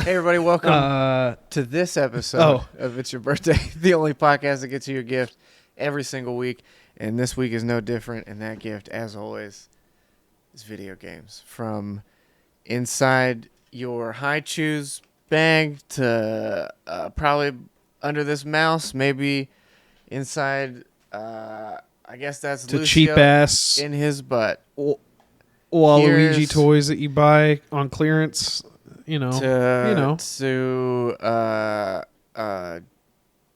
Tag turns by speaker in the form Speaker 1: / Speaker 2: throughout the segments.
Speaker 1: Hey everybody, welcome to this episode of It's Your Birthday, the only podcast that gets you your gift every single week. And this week is no different, and that gift, as always, is video games. From inside your high chews bag to probably under this mouse, maybe inside, I guess that's
Speaker 2: to
Speaker 1: Lucio
Speaker 2: cheap ass
Speaker 1: in his butt.
Speaker 2: Waluigi toys that you buy on clearance, to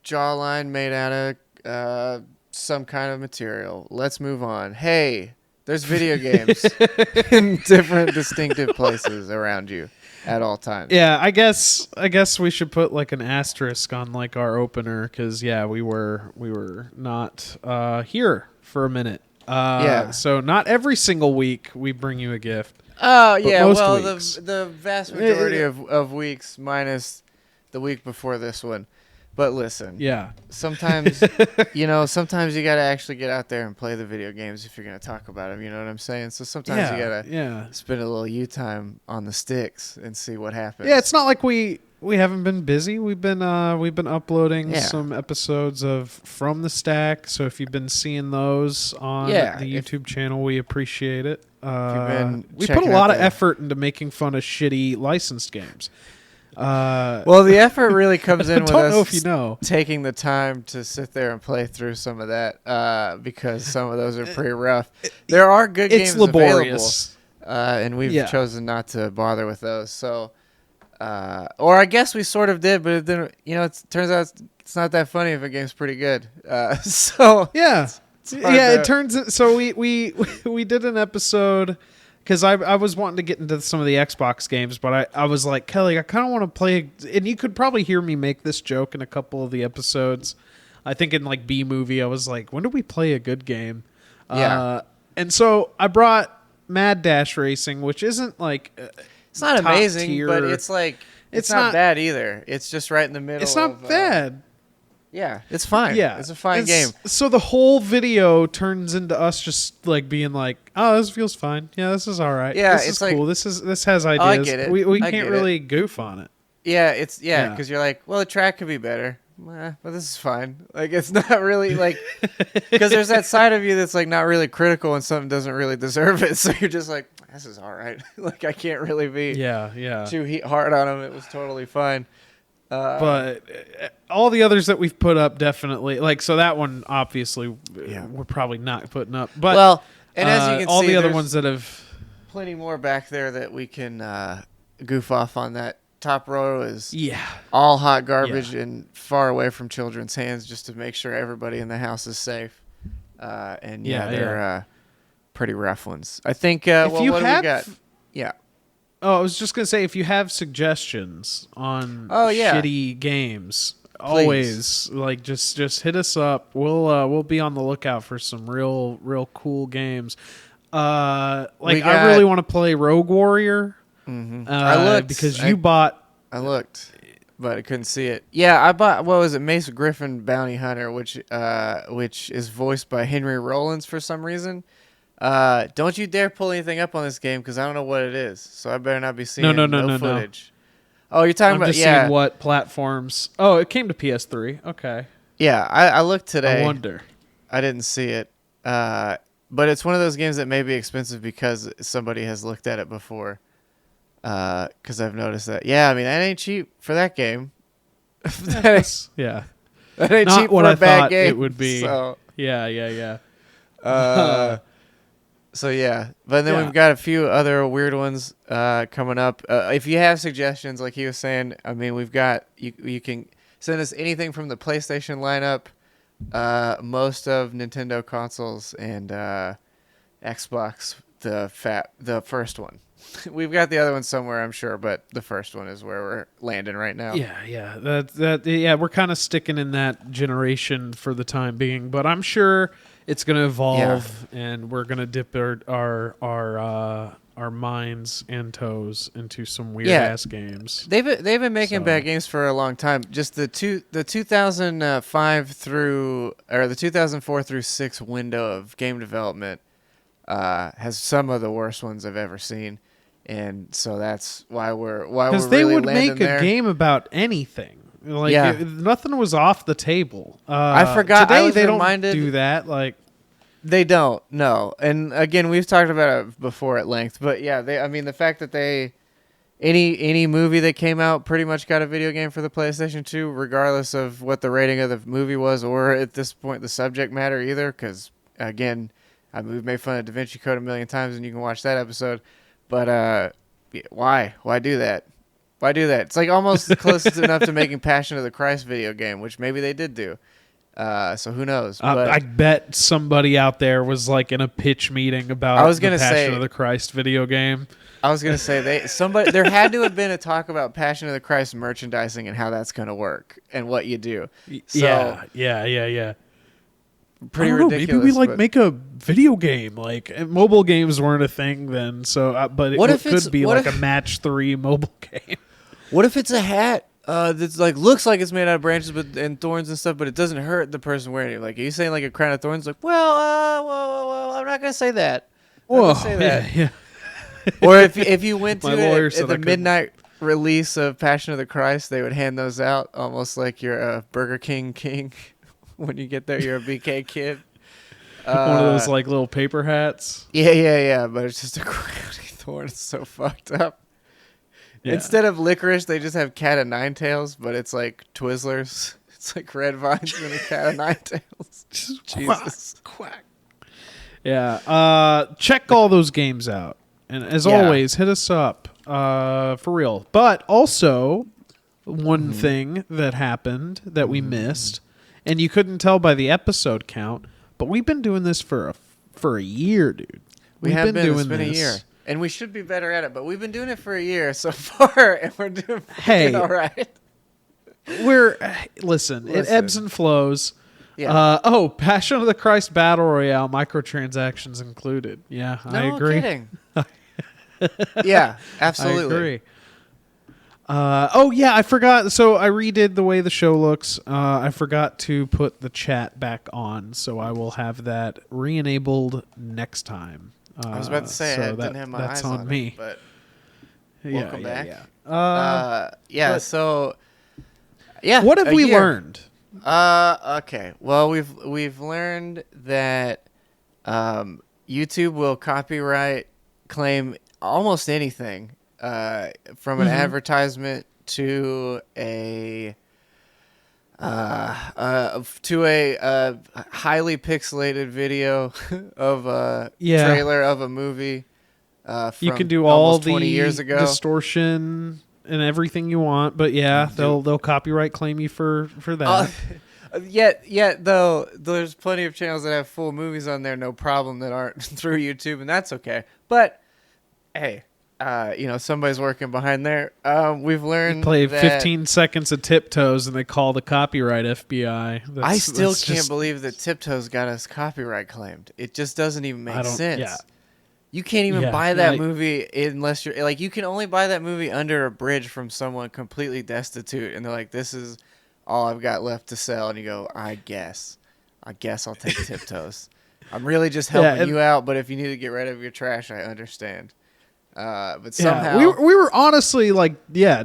Speaker 1: jawline made out of some kind of material. Let's move on. Hey, there's video games in different distinctive places around you at all times.
Speaker 2: Yeah, I guess we should put like an asterisk on like our opener because we were not here for a minute. So not every single week we bring you a gift.
Speaker 1: Oh yeah, well
Speaker 2: weeks.
Speaker 1: the vast majority of weeks minus the week before this one. But listen, sometimes sometimes you gotta actually get out there and play the video games if you're gonna talk about them. You know what I'm saying? So sometimes you gotta spend a little you time on the sticks and see what happens.
Speaker 2: Yeah, it's not like we haven't been busy. We've been uploading some episodes of From the Stack. So if you've been seeing those on the YouTube channel, we appreciate it. We put a lot of effort into making fun of shitty licensed games.
Speaker 1: Well, the effort really comes in with us
Speaker 2: taking
Speaker 1: the time to sit there and play through some of that because some of those are pretty rough. There are good games
Speaker 2: laborious.
Speaker 1: Available, and we've chosen not to bother with those. So, or I guess we sort of did, but then it turns out it's not that funny if a game's pretty good.
Speaker 2: It turns. So we did an episode. Because I was wanting to get into some of the Xbox games, but I was like, Kelly, I kind of want to play... And you could probably hear me make this joke in a couple of the episodes. I think in like B-Movie, I was like, when do we play a good game?
Speaker 1: Yeah.
Speaker 2: And so I brought Mad Dash Racing, which isn't like...
Speaker 1: It's not amazing,
Speaker 2: tier.
Speaker 1: But it's like... It's not bad either. It's just right in the middle.
Speaker 2: It's not bad.
Speaker 1: Yeah, it's fine.
Speaker 2: Yeah.
Speaker 1: It's a fine game.
Speaker 2: So the whole video turns into us just like being like, oh, this feels fine. Yeah, this is all right.
Speaker 1: Yeah,
Speaker 2: this is cool. This has ideas.
Speaker 1: I get it.
Speaker 2: We can't really goof on it.
Speaker 1: Yeah, because you're like, well, the track could be better. But this is fine. Like, it's not really like... Because there's that side of you that's like not really critical and something doesn't really deserve it. So you're just like, this is all right. Like, I can't really be too hard on them. It was totally fine.
Speaker 2: But all the others that we've put up definitely so that one obviously we're probably not putting up. But
Speaker 1: and as you can
Speaker 2: all
Speaker 1: see,
Speaker 2: the other ones that have
Speaker 1: plenty more back there that we can goof off on. That top row is all hot garbage and far away from children's hands, just to make sure everybody in the house is safe. They're pretty rough ones. I think. What do we got? Yeah.
Speaker 2: Oh, I was just gonna say, if you have suggestions on shitty games, always just hit us up. We'll be on the lookout for some real cool games. I really want to play Rogue Warrior.
Speaker 1: Mm-hmm. I looked
Speaker 2: because you bought.
Speaker 1: I looked, but I couldn't see it. Yeah, I bought. What was it? Mace Griffin Bounty Hunter, which is voiced by Henry Rollins for some reason. Don't you dare pull anything up on this game because I don't know what it is. So I better not be seeing no footage. Oh, you're talking about
Speaker 2: seeing what platforms. Oh, it came to PS3. Okay.
Speaker 1: Yeah, I looked today.
Speaker 2: I wonder.
Speaker 1: I didn't see it. But it's one of those games that may be expensive because somebody has looked at it before. Because I've noticed that. Yeah, I mean, that ain't cheap for that game.
Speaker 2: That ain't
Speaker 1: not cheap
Speaker 2: what
Speaker 1: for
Speaker 2: I
Speaker 1: a bad
Speaker 2: thought
Speaker 1: game.
Speaker 2: It would be.
Speaker 1: So.
Speaker 2: Yeah.
Speaker 1: So yeah, but then we've got a few other weird ones coming up. If you have suggestions, like he was saying, I mean, we've got you can send us anything from the PlayStation lineup, most of Nintendo consoles, and Xbox. The first one. We've got the other one somewhere, I'm sure, but the first one is where we're landing right now.
Speaker 2: Yeah. We're kind of sticking in that generation for the time being, but I'm sure it's going to evolve, and we're going to dip our minds and toes into some weird ass games.
Speaker 1: They've been making bad games for a long time. Just the 2005 through or the 2004 through 6 window of game development has some of the worst ones I've ever seen. and so that's why we're
Speaker 2: because they
Speaker 1: really
Speaker 2: would
Speaker 1: landing
Speaker 2: make a
Speaker 1: there.
Speaker 2: game about anything. Like nothing was off the table.
Speaker 1: I forgot.
Speaker 2: Today
Speaker 1: I was
Speaker 2: they
Speaker 1: reminded,
Speaker 2: don't do that. Like
Speaker 1: they don't. No, and again, we've talked about it before at length. But yeah, I mean, the fact that any movie that came out pretty much got a video game for the PlayStation 2, regardless of what the rating of the movie was, or at this point the subject matter either. Because again, we've made fun of Da Vinci Code a million times, and you can watch that episode. But why do that? Why do that? It's like almost close enough to making Passion of the Christ video game, which maybe they did do. So who knows? But
Speaker 2: I bet somebody out there was like in a pitch meeting about the Passion of the Christ video game.
Speaker 1: I was gonna say there had to have been a talk about Passion of the Christ merchandising and how that's gonna work and what you do. So,
Speaker 2: yeah.
Speaker 1: Pretty ridiculous.
Speaker 2: Maybe we make a video game. Like mobile games weren't a thing then, so but it could be like a match 3 mobile game.
Speaker 1: What if it's a hat that's like looks like it's made out of branches and thorns and stuff, but it doesn't hurt the person wearing it? Like, are you saying like a crown of thorns? Like, well, I'm not gonna say that.
Speaker 2: Yeah.
Speaker 1: Or if you went to
Speaker 2: at
Speaker 1: the midnight release of Passion of the Christ, they would hand those out almost like you're a Burger King king. When you get there, you're a BK kid.
Speaker 2: One of those like little paper hats.
Speaker 1: Yeah. But it's just a crown of thorns. It's so fucked up. Yeah. Instead of licorice, they just have cat of nine tails, but it's like Twizzlers. It's like red vines and a cat of nine tails. Jesus.
Speaker 2: Quack. Yeah. Check all those games out. And as always, hit us up for real. But also, one thing that happened that we missed, and you couldn't tell by the episode count, but we've been doing this for a year, dude.
Speaker 1: We've been doing this. It's been a year. And we should be better at it, but we've been doing it for a year so far, and we're doing all right.
Speaker 2: Listen, it ebbs and flows. Yeah. Passion of the Christ Battle Royale, microtransactions included. Yeah, I agree.
Speaker 1: Kidding. Yeah, absolutely.
Speaker 2: I agree. I forgot. So I redid the way the show looks. I forgot to put the chat back on, so I will have that re-enabled next time.
Speaker 1: I was about to say I didn't have my eyes on me, but welcome back.
Speaker 2: Yeah. What have we learned?
Speaker 1: Okay. Well, we've learned that YouTube will copyright claim almost anything, from an advertisement to a highly pixelated video of a trailer of a movie.
Speaker 2: You can do all the 20 years ago. Distortion and everything you want, but they'll copyright claim you for that.
Speaker 1: Yet though, there's plenty of channels that have full movies on there, no problem, that aren't through YouTube, and that's okay. But hey, somebody's working behind there. We've learned
Speaker 2: you play 15 seconds of Tiptoes and they call the copyright FBI.
Speaker 1: I still can't believe that Tiptoes got us copyright claimed. It just doesn't even make sense. Yeah. You can't even buy that movie unless you're like, you can only buy that movie under a bridge from someone completely destitute, and they're like, this is all I've got left to sell, and you go, I guess I'll take Tiptoes. I'm really just helping you out, but if you need to get rid of your trash, I understand. But somehow
Speaker 2: we were honestly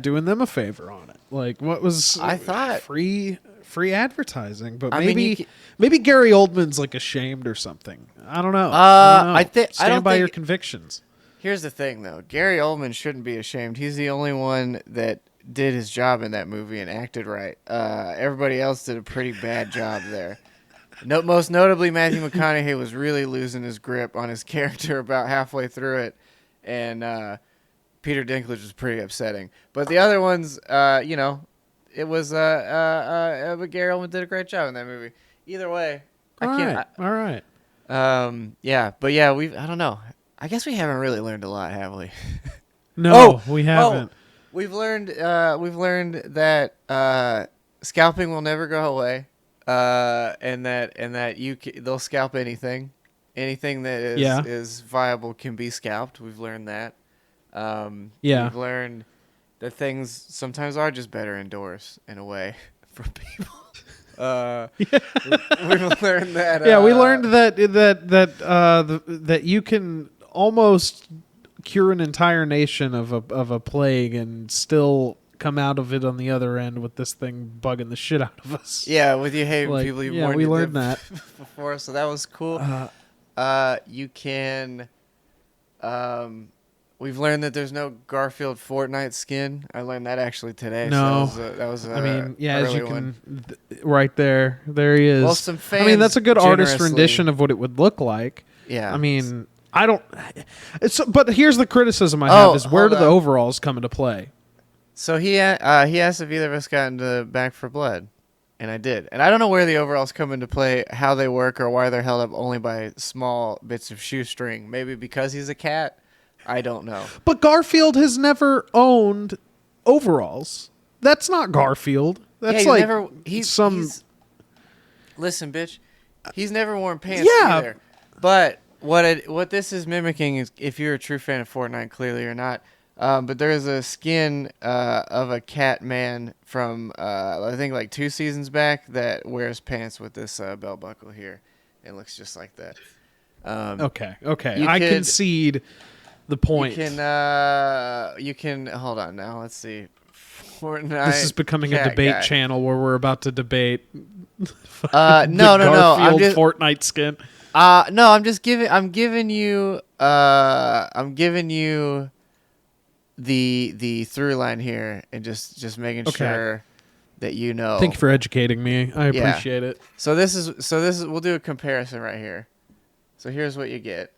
Speaker 2: doing them a favor on it. Like, what was
Speaker 1: I thought
Speaker 2: free advertising, but maybe Gary Oldman's like ashamed or something. I don't know. Stand by your convictions.
Speaker 1: Here's the thing, though. Gary Oldman shouldn't be ashamed. He's the only one that did his job in that movie and acted right. Everybody else did a pretty bad job there. Most notably, Matthew McConaughey was really losing his grip on his character about halfway through it, and Peter Dinklage was pretty upsetting. But the other ones, it was but Gary Oldman did a great job in that movie. Either way,
Speaker 2: all right.
Speaker 1: I don't know. I guess we haven't really learned a lot, have we?
Speaker 2: No, we haven't.
Speaker 1: We've learned that scalping will never go away, and that they'll scalp anything that is viable can be scalped. We've learned that. We've learned that things sometimes are just better indoors in a way for people. We've learned that.
Speaker 2: We learned that you can almost cure an entire nation of a plague and still come out of it on the other end with this thing bugging the shit out of us.
Speaker 1: Yeah, with you hating
Speaker 2: Like,
Speaker 1: people you
Speaker 2: yeah,
Speaker 1: warned
Speaker 2: we
Speaker 1: you
Speaker 2: learned
Speaker 1: did
Speaker 2: that.
Speaker 1: before, so that was cool. You can. We've learned that there's no Garfield Fortnite skin. I learned that actually today.
Speaker 2: No.
Speaker 1: So that was
Speaker 2: I mean, yeah, as you
Speaker 1: early one.
Speaker 2: can, right there he is.
Speaker 1: Well, some fans
Speaker 2: I mean, that's a good artist
Speaker 1: generously-
Speaker 2: rendition of what it would look like.
Speaker 1: Yeah.
Speaker 2: I mean, I don't. But here's the criticism I have: is where do the overalls come into play?
Speaker 1: So he asked if either of us got into Back for Blood, and I did. And I don't know where the overalls come into play, how they work, or why they're held up only by small bits of shoestring. Maybe because he's a cat. I don't know.
Speaker 2: But Garfield has never owned overalls. That's not Garfield. That's
Speaker 1: listen, bitch. He's never worn pants either. But what this is mimicking is, if you're a true fan of Fortnite, clearly or not, but there is a skin of a cat man from I think like 2 seasons back that wears pants with this belt buckle here. It looks just like that.
Speaker 2: Okay. I concede the point.
Speaker 1: You can hold on now. Let's see. Fortnite.
Speaker 2: This is becoming a debate channel where we're about to debate.
Speaker 1: No.
Speaker 2: Garfield Fortnite skin.
Speaker 1: No, I'm giving you the through line here, and just making sure that you know.
Speaker 2: Thank you for educating me. I appreciate it.
Speaker 1: So this is we'll do a comparison right here. So here's what you get.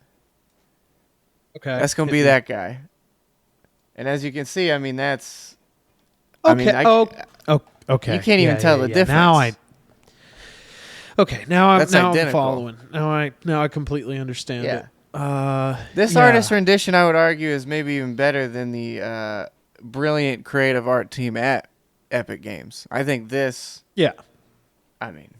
Speaker 2: Okay.
Speaker 1: That's going to be that guy. And as you can see, I mean that's
Speaker 2: okay.
Speaker 1: Okay. You can't even tell the difference.
Speaker 2: Now I'm following. Now I completely understand it.
Speaker 1: This artist rendition, I would argue, is maybe even better than the brilliant creative art team at Epic Games. I think this.
Speaker 2: Yeah.
Speaker 1: I mean,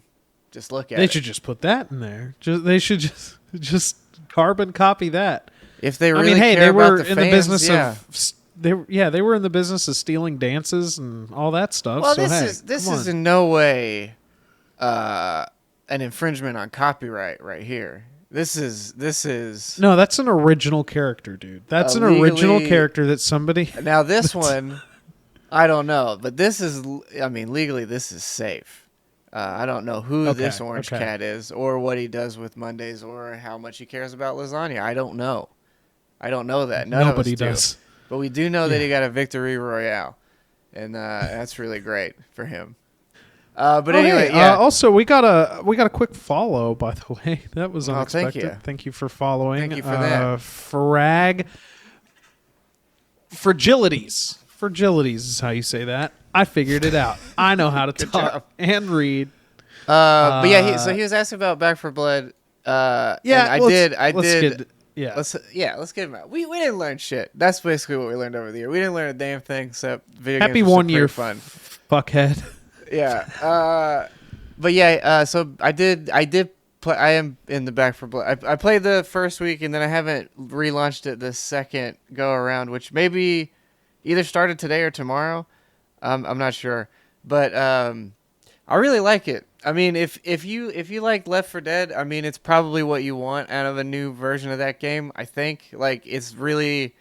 Speaker 1: just look at it.
Speaker 2: They should just put that in there. They should just carbon copy that.
Speaker 1: If they really care about the fans,
Speaker 2: the business of. They were in the business of stealing dances and all that stuff.
Speaker 1: Well,
Speaker 2: so,
Speaker 1: this is in no way an infringement on copyright right here. This is
Speaker 2: no, that's an original character, dude. That's an original character that somebody.
Speaker 1: Now this one, I don't know, but this is. I mean, legally, this is safe. I don't know who this orange cat is, or what he does with Mondays, or how much he cares about lasagna. I don't know. I don't know that.
Speaker 2: Nobody
Speaker 1: of us
Speaker 2: does.
Speaker 1: Do. But we do know that he got a victory royale, and that's really great for him. But anyway,
Speaker 2: also, we got a quick follow, by the way. That was unexpected. Thank you for following.
Speaker 1: Thank you for that.
Speaker 2: Fragilities is how you say that. I figured it out. I know how to talk and read.
Speaker 1: But yeah, so he was asking about Back for Blood. I did. Let's get him out. We didn't learn shit. That's basically what we learned over the year. We didn't learn a damn thing except video games.
Speaker 2: Happy 1 year, fun. Fuckhead.
Speaker 1: Yeah. But yeah. So I did play. I am in the Back for Blood. I played the first week, and then I haven't relaunched it the second go around, which maybe either started today or tomorrow. I'm not sure, but I really like it. I mean, if you like Left 4 Dead, I mean, it's probably what you want out of a new version of that game. I think it's really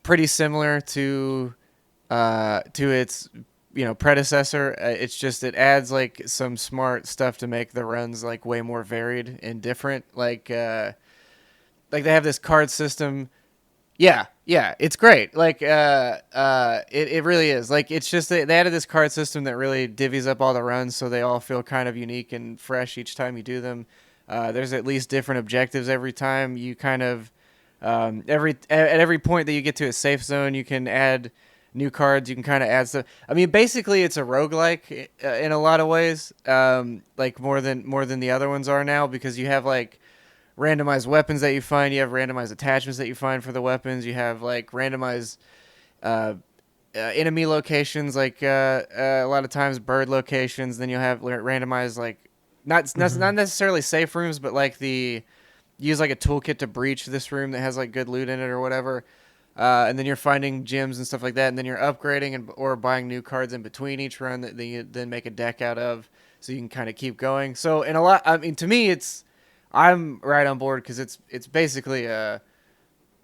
Speaker 1: pretty similar to its predecessor. It's just it adds like some smart stuff to make the runs like way more varied and different. Like they have this card system. Yeah, it's great. Like, it really is. Like, it's just they added this card system that really divvies up all the runs, so they all feel kind of unique and fresh each time you do them. There's at least different objectives every time. You kind of at every point that you get to a safe zone, you can add new cards. You can kind of add stuff. I mean, basically, it's a roguelike in a lot of ways. Like more than the other ones are now, because you have like randomized weapons that you find. You have randomized attachments that you find for the weapons. You have like randomized enemy locations, like a lot of times bird locations. Then you'll have randomized like not necessarily safe rooms, but like use like a toolkit to breach this room that has like good loot in it or whatever. And then you're finding gems and stuff like that, and then you're upgrading or buying new cards in between each run that you then make a deck out of, so you can kind of keep going. So to me, I'm right on board, because it's basically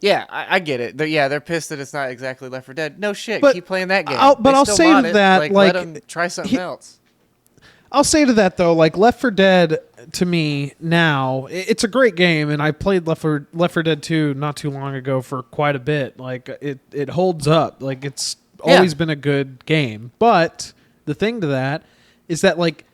Speaker 1: Yeah, I get it. They're pissed that it's not exactly Left 4 Dead. No shit,
Speaker 2: But
Speaker 1: keep playing that game.
Speaker 2: I'll
Speaker 1: still
Speaker 2: say
Speaker 1: mod
Speaker 2: to
Speaker 1: it.
Speaker 2: that,
Speaker 1: let them try something else.
Speaker 2: I'll say to that though, like Left 4 Dead to me now, it's a great game, and I played Left 4 Dead 2 not too long ago for quite a bit. Like it holds up. Like it's always been a good game. But the thing to that is that like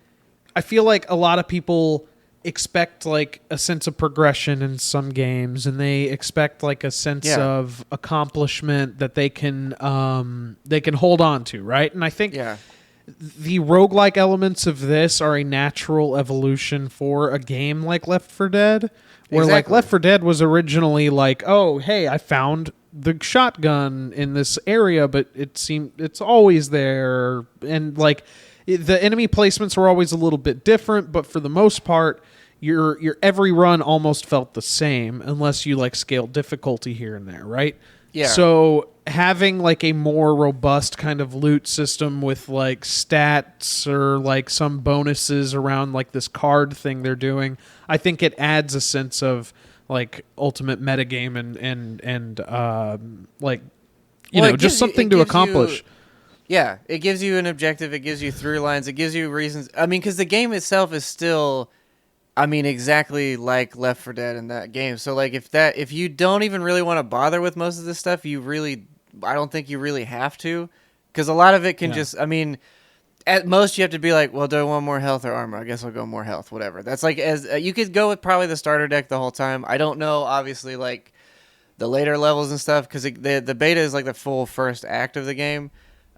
Speaker 2: I feel like a lot of people expect like a sense of progression in some games, and they expect like a sense of accomplishment that they can hold on to, right? And I think the roguelike elements of this are a natural evolution for a game like Left 4 Dead, where like Left 4 Dead was originally like, oh hey, I found the shotgun in this area, but it's always there, and like the enemy placements were always a little bit different, but for the most part your every run almost felt the same, unless you like scaled difficulty here and there, right? Yeah. So having like a more robust kind of loot system with like stats or like some bonuses around like this card thing they're doing, I think it adds a sense of like ultimate metagame and like just something to accomplish.
Speaker 1: Yeah, it gives you an objective, it gives you through lines, it gives you reasons. I mean, because the game itself is still, I mean, exactly like Left 4 Dead in that game. So like if you don't even really want to bother with most of this stuff, I don't think you really have to, because a lot of it can just, I mean, at most you have to be like, well, do I want more health or armor? I guess I'll go more health, whatever. That's like, as you could go with probably the starter deck the whole time. I don't know, obviously, like the later levels and stuff, because the beta is like the full first act of the game.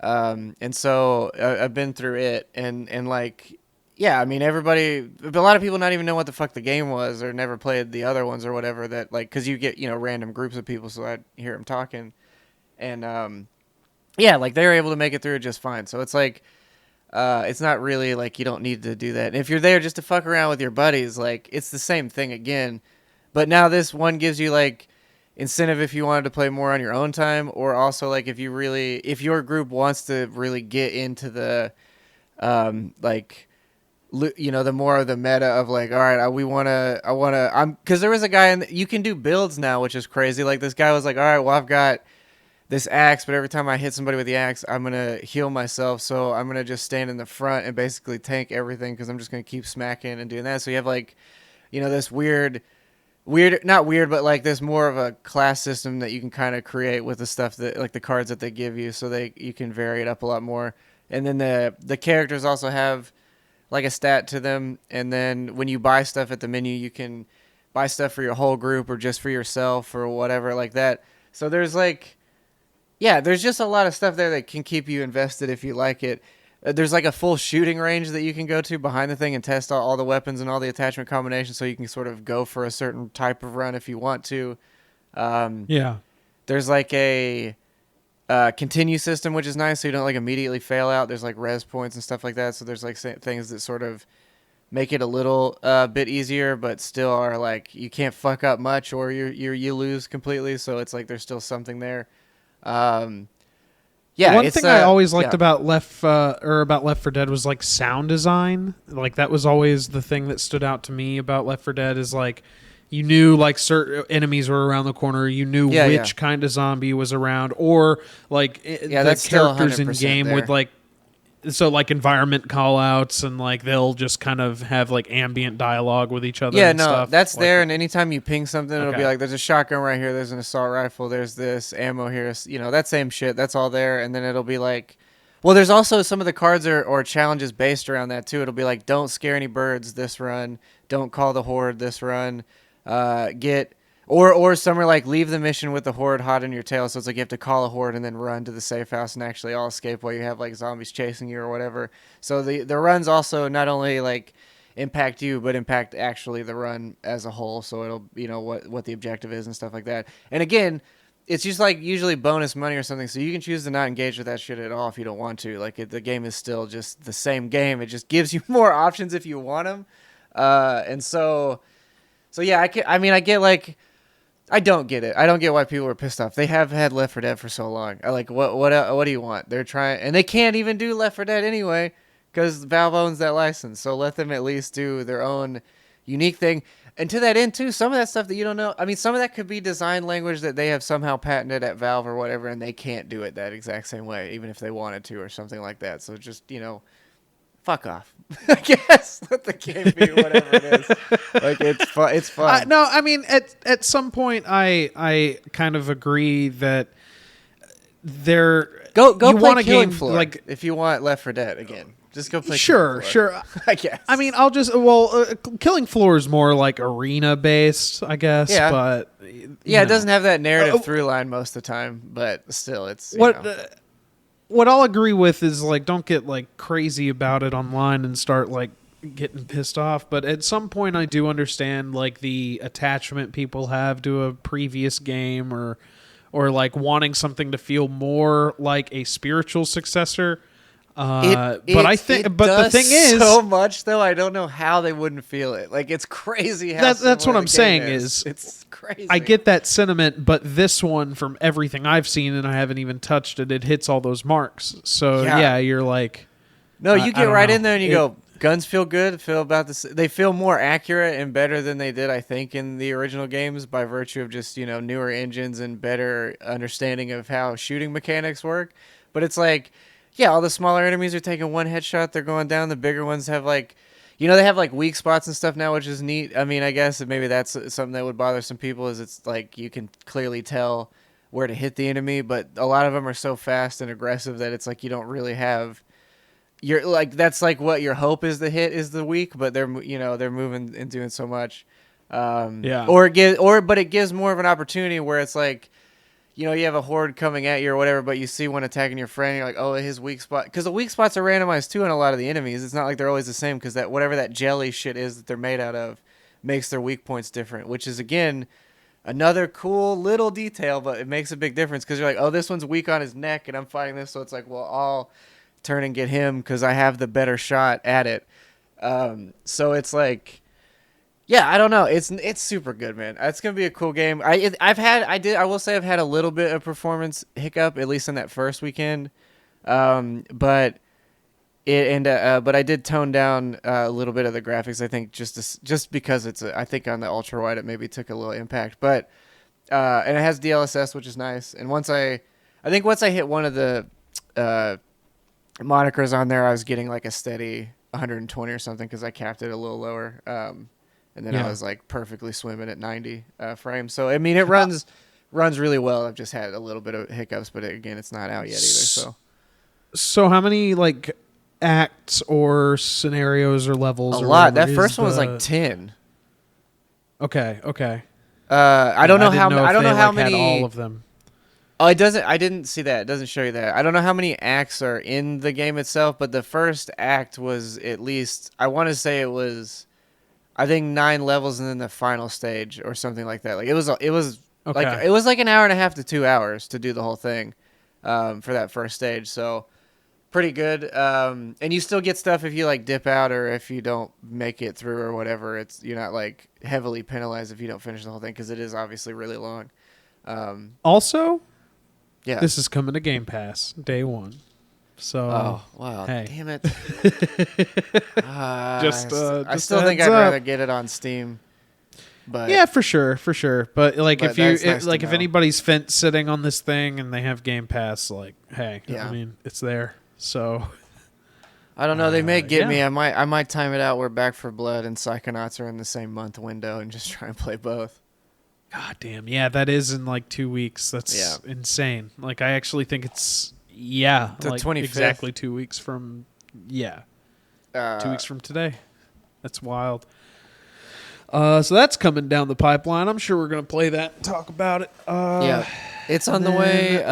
Speaker 1: And so I've been through it, and like, yeah, I mean, a lot of people not even know what the fuck the game was, or never played the other ones or whatever, that like, cause you get, random groups of people. So I hear them talking, and, yeah, like they're able to make it through it just fine. So it's like, it's not really like you don't need to do that. And if you're there just to fuck around with your buddies, like it's the same thing again, but now this one gives you like incentive if you wanted to play more on your own time, or also like if your group wants to really get into the like, the more of the meta of like, all right, because there was a guy you can do builds now, which is crazy. Like this guy was like, all right, well, I've got this axe, but every time I hit somebody with the axe, I'm gonna heal myself, so I'm gonna just stand in the front and basically tank everything, because I'm just gonna keep smacking and doing that. So you have like, this weird, not weird, but like there's more of a class system that you can kind of create with the stuff that, like the cards that they give you, so you can vary it up a lot more. And then the characters also have like a stat to them, and then when you buy stuff at the menu, you can buy stuff for your whole group or just for yourself or whatever like that. So there's like, yeah, there's just a lot of stuff there that can keep you invested if you like it. There's like a full shooting range that you can go to behind the thing and test all the weapons and all the attachment combinations, so you can sort of go for a certain type of run if you want to. There's like a continue system, which is nice, so you don't like immediately fail out. There's like res points and stuff like that, so there's like things that sort of make it a little bit easier, but still are like you can't fuck up much or you lose completely. So it's like there's still something there. One
Speaker 2: thing I always liked about Left 4 Dead was like sound design. Like that was always the thing that stood out to me about Left 4 Dead, is like you knew like certain enemies were around the corner. You knew which kind of zombie was around, or like the characters in game there. With like, so like environment call outs, and like they'll just kind of have like ambient dialogue with each other.
Speaker 1: Yeah,
Speaker 2: and
Speaker 1: no,
Speaker 2: stuff.
Speaker 1: that's
Speaker 2: like,
Speaker 1: there. And anytime you ping something, it'll be like, there's a shotgun right here, there's an assault rifle, there's this ammo here, that same shit. That's all there. And then it'll be like, well, there's also some of the cards or challenges based around that too. It'll be like, don't scare any birds this run, don't call the horde this run, or some are like, leave the mission with the horde hot in your tail. So it's like you have to call a horde and then run to the safe house and actually all escape while you have like zombies chasing you or whatever. So the runs also not only like impact you, but impact actually the run as a whole. So it'll, what the objective is and stuff like that. And again, it's just like usually bonus money or something. So you can choose to not engage with that shit at all if you don't want to. Like the game is still just the same game. It just gives you more options if you want them. And so yeah, I get like, I don't get it. I don't get why people are pissed off. They have had Left 4 Dead for so long. I like, what do you want? They're trying, and they can't even do Left 4 Dead anyway, because Valve owns that license. So let them at least do their own, unique thing. And to that end, too, some of that stuff that you don't know, I mean, some of that could be design language that they have somehow patented at Valve or whatever, and they can't do it that exact same way, even if they wanted to or something like that. So just, fuck off. I guess let the game be whatever it is. Like, it's fun.
Speaker 2: No, I mean, at some point, I kind of agree that
Speaker 1: Go
Speaker 2: you
Speaker 1: play
Speaker 2: want a
Speaker 1: Killing
Speaker 2: game
Speaker 1: Floor,
Speaker 2: like
Speaker 1: if you want Left 4 Dead again. Just go play.
Speaker 2: Sure.
Speaker 1: I guess.
Speaker 2: I mean, Killing Floor is more like arena based, I guess.
Speaker 1: Yeah.
Speaker 2: But
Speaker 1: it doesn't have that narrative through line most of the time, but still, it's
Speaker 2: what I'll agree with is like don't get like crazy about it online and start like getting pissed off. But at some point, I do understand like the attachment people have to a previous game or like wanting something to feel more like a spiritual successor. But the thing is,
Speaker 1: so much though. I don't know how they wouldn't feel it. Like it's crazy.
Speaker 2: That's what I'm saying is
Speaker 1: it's crazy.
Speaker 2: I get that sentiment, but this one, from everything I've seen, and I haven't even touched it, it hits all those marks. So yeah you're like,
Speaker 1: no, you get right in there and you go. Guns feel good. Feel about this. They feel more accurate and better than they did, I think, in the original games by virtue of just newer engines and better understanding of how shooting mechanics work. But it's like. Yeah, all the smaller enemies are taking one headshot. They're going down. The bigger ones have they have like weak spots and stuff now, which is neat. I mean, I guess maybe that's something that would bother some people is it's like you can clearly tell where to hit the enemy, but a lot of them are so fast and aggressive that it's like you don't really have that's like what your hope is the hit is the weak, but they're moving and doing so much. But it gives more of an opportunity where it's like. You have a horde coming at you or whatever, but you see one attacking your friend, and you're like, oh, his weak spot. Because the weak spots are randomized, too, in a lot of the enemies. It's not like they're always the same, because whatever that jelly shit is that they're made out of makes their weak points different, which is, again, another cool little detail, but it makes a big difference, because you're like, oh, this one's weak on his neck, and I'm fighting this, so it's like, well, I'll turn and get him, because I have the better shot at it. So it's like... Yeah, I don't know. It's super good, man. It's gonna be a cool game. I will say I've had a little bit of performance hiccup, at least in that first weekend. But I did tone down a little bit of the graphics. I think just because I think on the ultra wide it maybe took a little impact. But and it has DLSS, which is nice. And once I hit one of the monikers on there, I was getting like a steady 120 or something because I capped it a little lower. And then I was like perfectly swimming at 90 frames. So I mean, it runs really well. I've just had a little bit of hiccups, but again, it's not out yet either.
Speaker 2: So how many like acts or scenarios or levels?
Speaker 1: A lot. That first one was like 10.
Speaker 2: Okay.
Speaker 1: I don't know how many.
Speaker 2: Had all of them.
Speaker 1: Oh, it doesn't. I didn't see that. It doesn't show you that. I don't know how many acts are in the game itself, but the first act was at least. I want to say it was. I think 9 levels and then the final stage or something like that. Like it was like an hour and a half to 2 hours to do the whole thing for that first stage. So pretty good. And you still get stuff if you like dip out or if you don't make it through or whatever. You're not like heavily penalized if you don't finish the whole thing because it is obviously really long.
Speaker 2: Also,
Speaker 1: this
Speaker 2: is coming to Game Pass day 1. So,
Speaker 1: wow,
Speaker 2: hey.
Speaker 1: Damn it!
Speaker 2: I
Speaker 1: still think I'd rather get it on Steam. But
Speaker 2: yeah, for sure. But like, if anybody's sitting on this thing and they have Game Pass, like, hey, I mean, it's there. So
Speaker 1: I don't know. They may get me. I might time it out where Back 4 Blood and Psychonauts are in the same month window and just try and play both.
Speaker 2: God damn, yeah, that is in like 2 weeks. That's insane. Like, I actually think it's. Yeah,
Speaker 1: the
Speaker 2: like
Speaker 1: 25th.
Speaker 2: Exactly 2 weeks from 2 weeks from today. That's wild. So that's coming down the pipeline. I'm sure we're gonna play that and talk about it.
Speaker 1: It's on the way.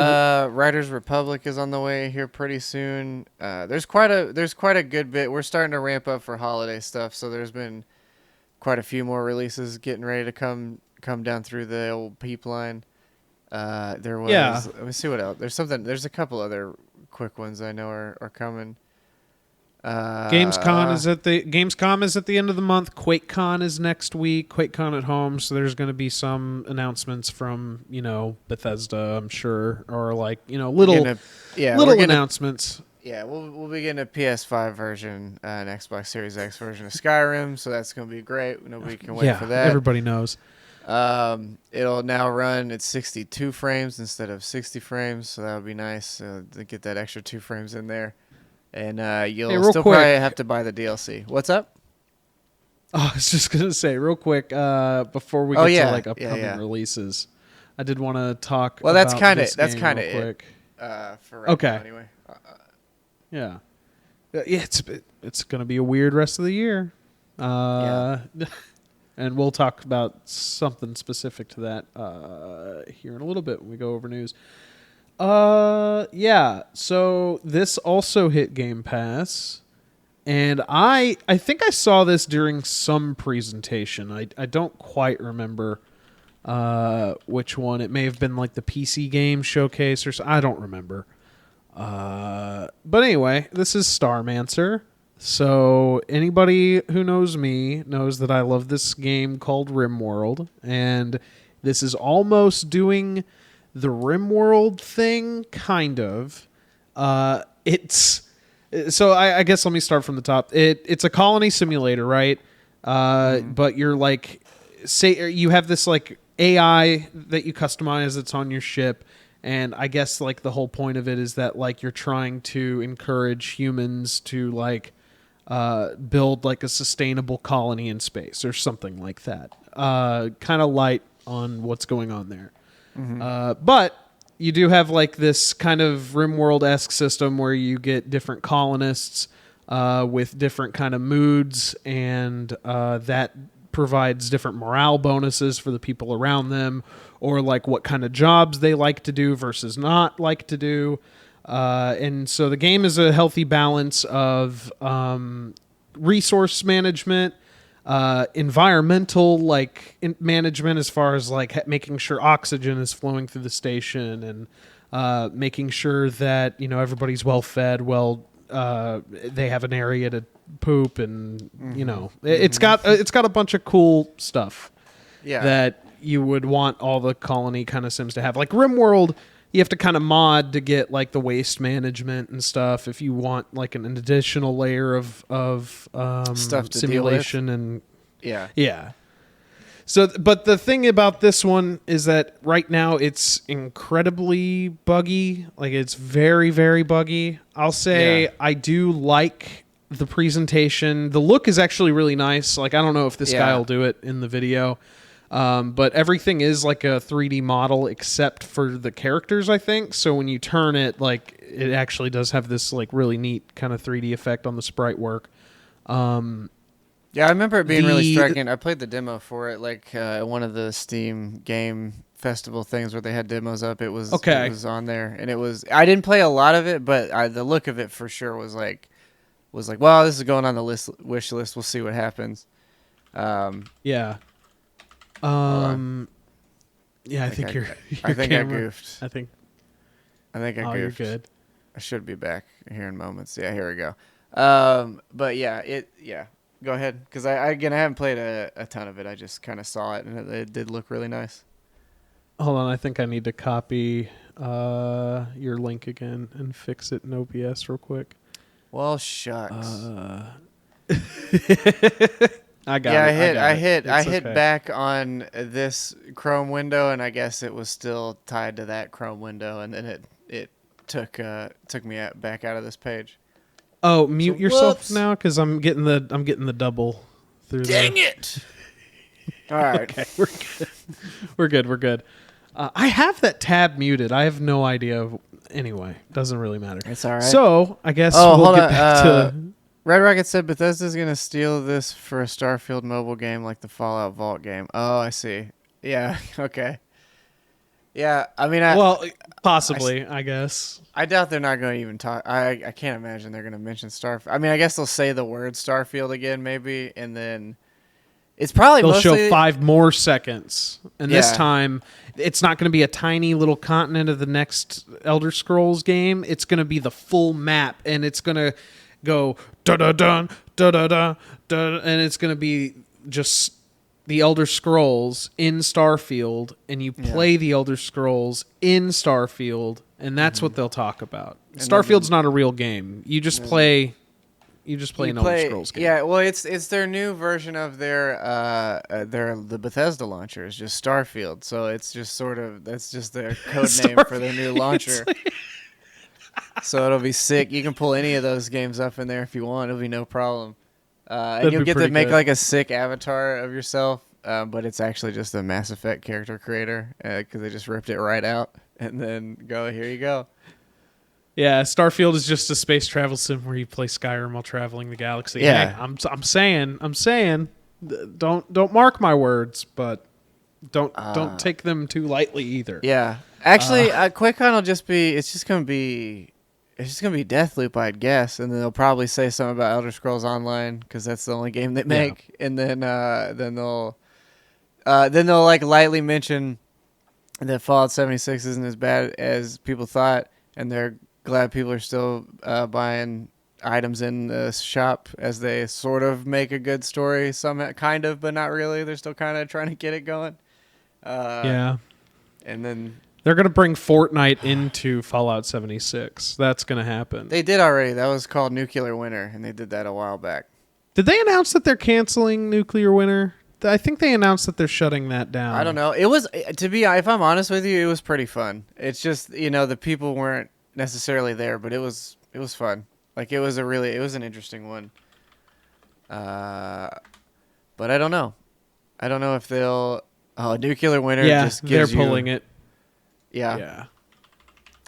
Speaker 1: Riders Republic is on the way here pretty soon. There's quite a good bit. We're starting to ramp up for holiday stuff, so there's been quite a few more releases getting ready to come down through the old peep line. There was. Let me see what else. There's a couple other quick ones I know are coming.
Speaker 2: Gamescom is at the end of the month. QuakeCon is next week. QuakeCon at home. So there's going to be some announcements from Bethesda, I'm sure, or like little announcements.
Speaker 1: Yeah, we'll be getting a PS5 version, an Xbox Series X version of Skyrim, so that's gonna be great. Nobody can wait for that.
Speaker 2: Everybody knows.
Speaker 1: It'll now run at 62 frames instead of 60 frames, so that would be nice to get that extra 2 frames in there. And you'll still probably have to buy the DLC. What's up?
Speaker 2: Oh, I was just gonna say real quick before we get to like upcoming releases, I did want to talk.
Speaker 1: Well,
Speaker 2: that's kind of
Speaker 1: it. For right now, anyway.
Speaker 2: Yeah, it's gonna be a weird rest of the year. And we'll talk about something specific to that here in a little bit when we go over news. So this also hit Game Pass. And I think I saw this during some presentation. I don't quite remember which one. It may have been like the PC game showcase or so. I don't remember. But anyway, this is Starmancer. So anybody who knows me knows that I love this game called RimWorld. And this is almost doing the RimWorld thing, kind of. So I guess let me start from the top. It's a colony simulator, right? But you're like, say you have this like AI that you customize that's on your ship, and I guess like the whole point of it is that like you're trying to encourage humans to like build like a sustainable colony in space or something like that. Kind of light on what's going on there. But you do have like this kind of RimWorld-esque system where you get different colonists with different kind of moods, and that provides different morale bonuses for the people around them, or like what kind of jobs they like to do versus not like to do. And so the game is a healthy balance of resource management, environmental management as far as like making sure oxygen is flowing through the station, and making sure that everybody's well fed, they have an area to poop, and it's got a bunch of cool stuff that you would want all the colony kind of sims to have. Like RimWorld, you have to kind of mod to get like the waste management and stuff if you want like an additional layer of stuff to simulation and yeah. So, but the thing about this one is that right now it's incredibly buggy. Like it's very, very buggy. I'll say I do like the presentation. The look is actually really nice. Like I don't know if this guy will do it in the video. But everything is like a 3D model except for the characters, I think. So when you turn it, like it actually does have this like really neat kind of 3D effect on the sprite work.
Speaker 1: Yeah, I remember it being really striking. I played the demo for it, like one of the Steam Game Festival things where they had demos up. It was on there, and it was. I didn't play a lot of it, but the look of it for sure was like, wow, this is going on the wish list. We'll see what happens.
Speaker 2: Yeah, I think
Speaker 1: I think I goofed.
Speaker 2: I think
Speaker 1: I goofed.
Speaker 2: You're good.
Speaker 1: I should be back here in moments. Yeah, here we go. But go ahead, because I haven't played a ton of it. I just kind of saw it, and it did look really nice.
Speaker 2: Hold on, I think I need to copy your link again and fix it in OBS real quick.
Speaker 1: Well, shucks.
Speaker 2: I got it.
Speaker 1: I hit back on this Chrome window, and I guess it was still tied to that Chrome window, and then it took me back out of this page.
Speaker 2: Oh, mute yourself now, because I'm getting the double through.
Speaker 1: Dang it! All right,
Speaker 2: okay, we're good. I have that tab muted. I have no idea. Anyway, doesn't really matter.
Speaker 1: It's all right.
Speaker 2: So I guess we'll get back to.
Speaker 1: Red Rocket said Bethesda's going to steal this for a Starfield mobile game like the Fallout Vault game. Oh, I see. Yeah, okay. Yeah, I mean...
Speaker 2: possibly, I guess.
Speaker 1: I doubt they're not going to even talk... I can't imagine they're going to mention Starfield. I mean, I guess they'll say the word Starfield again, maybe, and then... It's probably
Speaker 2: They'll show 5 more seconds, and this time, it's not going to be a tiny little continent of the next Elder Scrolls game. It's going to be the full map, and it's going to... go da-da-dun, da-da-da, da, and it's going to be just the Elder Scrolls in Starfield, and you play the Elder Scrolls in Starfield and that's what they'll talk about.
Speaker 1: And
Speaker 2: Starfield's not a real game. You just play. You just play an Elder Scrolls game.
Speaker 1: Yeah, well, it's their new version of the Bethesda launcher. It's just Starfield, so it's just sort of that's just their code name for their new launcher. So it'll be sick. You can pull any of those games up in there if you want. It'll be no problem. And you'll get to make like a sick avatar of yourself, but it's actually just a Mass Effect character creator because they just ripped it right out and then go, here you go.
Speaker 2: Yeah, Starfield is just a space travel sim where you play Skyrim while traveling the galaxy.
Speaker 1: Yeah,
Speaker 2: hey, I'm saying, don't mark my words, but don't take them too lightly either.
Speaker 1: Yeah, actually, QuakeCon will just be it's just gonna be Deathloop, I'd guess, and then they'll probably say something about Elder Scrolls Online because that's the only game they make, and then they'll like lightly mention that Fallout 76 isn't as bad as people thought, and they're glad people are still buying items in the shop as they sort of make a good story, some kind of, but not really. They're still kind of trying to get it going.
Speaker 2: Yeah,
Speaker 1: and then
Speaker 2: they're gonna bring Fortnite into Fallout 76. That's gonna happen.
Speaker 1: They did already. That was called Nuclear Winter, and they did that a while back.
Speaker 2: Did they announce that they're canceling Nuclear Winter? I think they announced that they're shutting that down.
Speaker 1: I don't know. It was if I'm honest with you, it was pretty fun. It's just the people weren't necessarily there, but it was fun. Like it was an interesting one. But I don't know. I don't know if they'll. Oh, Nuclear Winter just gives
Speaker 2: they're pulling it.
Speaker 1: Yeah.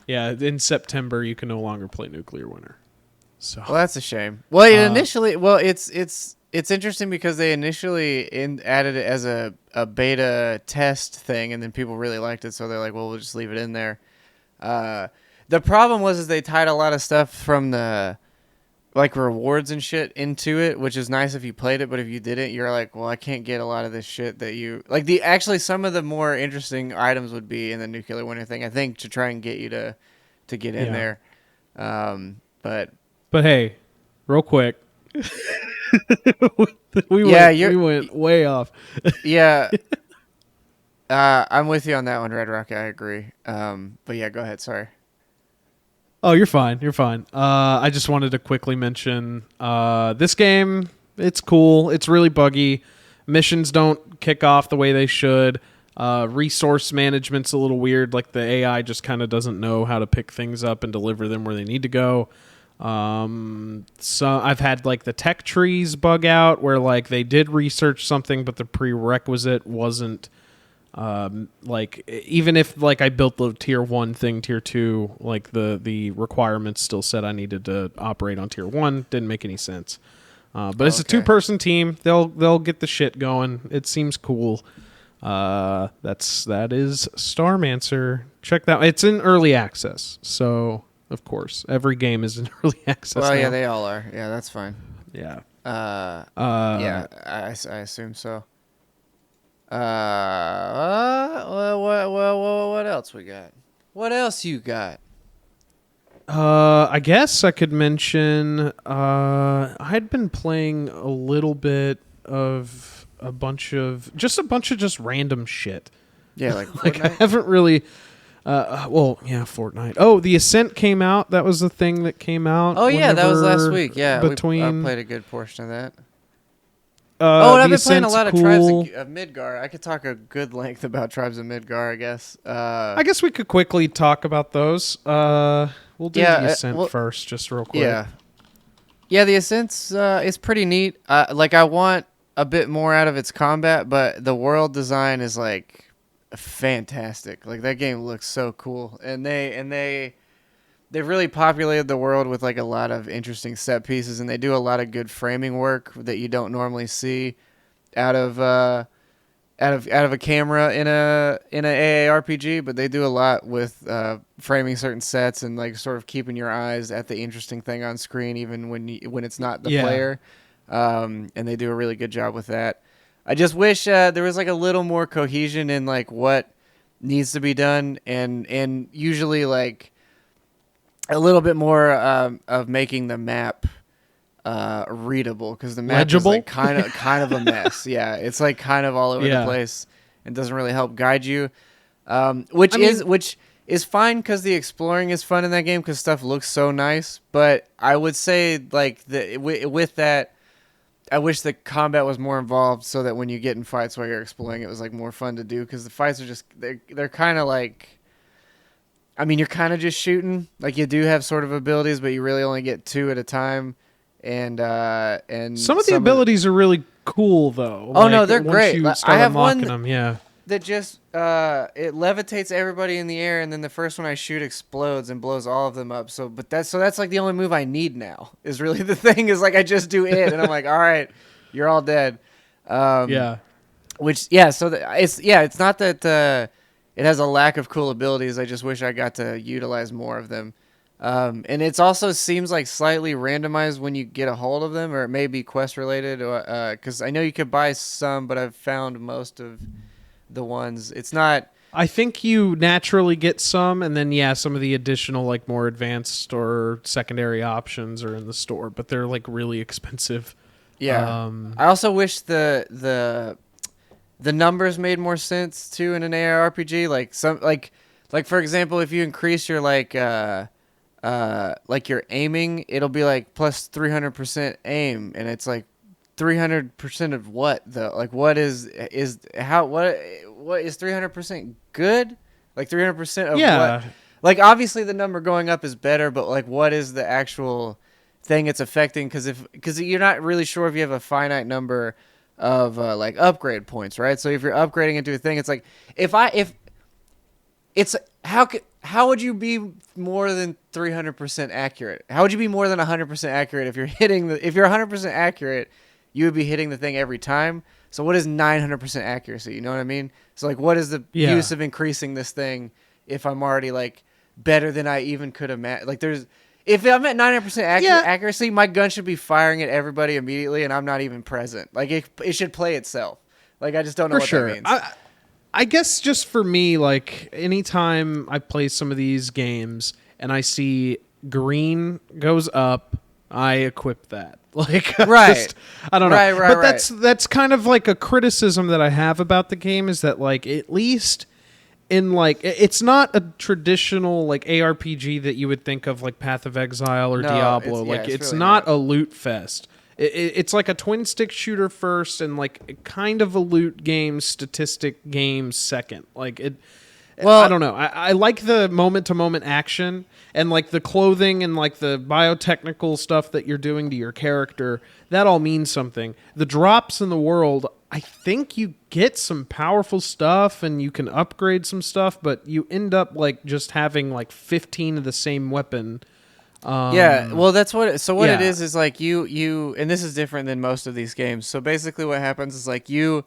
Speaker 2: In September, you can no longer play Nuclear Winter. So
Speaker 1: well, that's a shame. Well, it's interesting because they initially added it as a beta test thing, and then people really liked it, so they're like, well, we'll just leave it in there. The problem was they tied a lot of stuff from the like rewards and shit into it, which is nice if you played it, but if you didn't, you're like, well, I can't get a lot of this shit that you like. Some of the more interesting items would be in the Nuclear Winter thing, I think, to try and get you to get in there. But
Speaker 2: hey, real quick, we went way off.
Speaker 1: Yeah. I'm with you on that one, Red Rock. I agree. But yeah, go ahead. Sorry.
Speaker 2: Oh, you're fine. You're fine. I just wanted to quickly mention this game. It's cool. It's really buggy. Missions don't kick off the way they should. Resource management's a little weird. Like the AI just kind of doesn't know how to pick things up and deliver them where they need to go. So I've had like the tech trees bug out where like they did research something, but the prerequisite wasn't like even if like I built the tier 1 thing, tier 2, like the requirements still said I needed to operate on tier 1. Didn't make any sense. But it's a 2-person team. They'll get the shit going. It seems cool. That is Starmancer. Check that. It's in early access. So of course every game is in early access.
Speaker 1: Well,
Speaker 2: now.
Speaker 1: yeah, they all are. Yeah, that's fine.
Speaker 2: Yeah.
Speaker 1: Yeah, I assume so. What else we got? What else you got?
Speaker 2: I guess I could mention I'd been playing a little bit of a bunch of just random shit.
Speaker 1: Yeah, like Fortnite?
Speaker 2: Like I haven't really Fortnite. Oh, the Ascent came out. That was the thing that came out.
Speaker 1: Oh yeah, that was last week. Yeah, I played a good portion of that. And I've been playing a lot of Tribes of Midgar. I could talk a good length about Tribes of Midgar, I guess.
Speaker 2: I guess we could quickly talk about those. We'll do the Ascent first, just real quick.
Speaker 1: Yeah, the Ascent's is pretty neat. I want a bit more out of its combat, but the world design is like fantastic. Like that game looks so cool, and they've really populated the world with like a lot of interesting set pieces, and they do a lot of good framing work that you don't normally see out of a camera in a AARPG. But they do a lot with framing certain sets and like sort of keeping your eyes at the interesting thing on screen, even when it's not the player. And they do a really good job with that. I just wish there was like a little more cohesion in like what needs to be done, and usually like a little bit more of making the map readable, because the map
Speaker 2: legible?
Speaker 1: Is like kind of a mess. Yeah, it's like kind of all over the place and doesn't really help guide you. Which is fine because the exploring is fun in that game because stuff looks so nice. But I would say like with that, I wish the combat was more involved so that when you get in fights while you're exploring, it was like more fun to do because the fights are just they're kind of like. I mean, you're kind of just shooting. Like you do have sort of abilities, but you really only get 2 at a time. And
Speaker 2: some of the abilities are really cool though.
Speaker 1: Oh no, they're great.
Speaker 2: I have one them, yeah.
Speaker 1: That just it levitates everybody in the air, and then the first one I shoot explodes and blows all of them up. So that's like the only move I need now. Is really the thing is like I just do it, and I'm like, all right, you're all dead.
Speaker 2: Yeah.
Speaker 1: Which so it's not that. It has a lack of cool abilities. I just wish I got to utilize more of them. And it also seems like slightly randomized when you get a hold of them, or it may be quest related. Because I know you could buy some, but I've found most of the ones. It's not.
Speaker 2: I think you naturally get some, and then some of the additional like more advanced or secondary options are in the store, but they're like really expensive.
Speaker 1: Yeah. I also wish the numbers made more sense too in an ARPG. Like for example, if you increase your like your aiming, it'll be like plus 300% aim, and it's like 300% of what though? Like what is 300% good? Like 300% of what? Like obviously the number going up is better, but like what is the actual thing it's affecting? Because you're not really sure if you have a finite number of like upgrade points, right? So if you're upgrading into a thing, it's like how would you be more than 300% accurate? How would you be more than 100% accurate if you're if you're 100% accurate, you would be hitting the thing every time. So what is 900% accuracy? You know what I mean? So like what is the use of increasing this thing if I'm already like better than I even could imagine? Like if I'm at 900% accuracy, my gun should be firing at everybody immediately, and I'm not even present. Like it should play itself. Like I just don't know what that means.
Speaker 2: I guess just for me, like anytime I play some of these games and I see green goes up, I equip that. Like
Speaker 1: right,
Speaker 2: I don't know.
Speaker 1: Right,
Speaker 2: but that's kind of like a criticism that I have about the game is that like at least. In like it's not a traditional like ARPG that you would think of like Path of Exile or Diablo. It's really not a loot fest. It's like a twin stick shooter first and like kind of a loot game, statistic game second. Like it. Well, I don't know. I like the moment to moment action and like the clothing and like the biotechnical stuff that you're doing to your character. That all means something. The drops in the world. I think you get some powerful stuff and you can upgrade some stuff, but you end up like just having like 15 of the same weapon.
Speaker 1: Well, that's what. It is like you, and this is different than most of these games. So basically, what happens is like your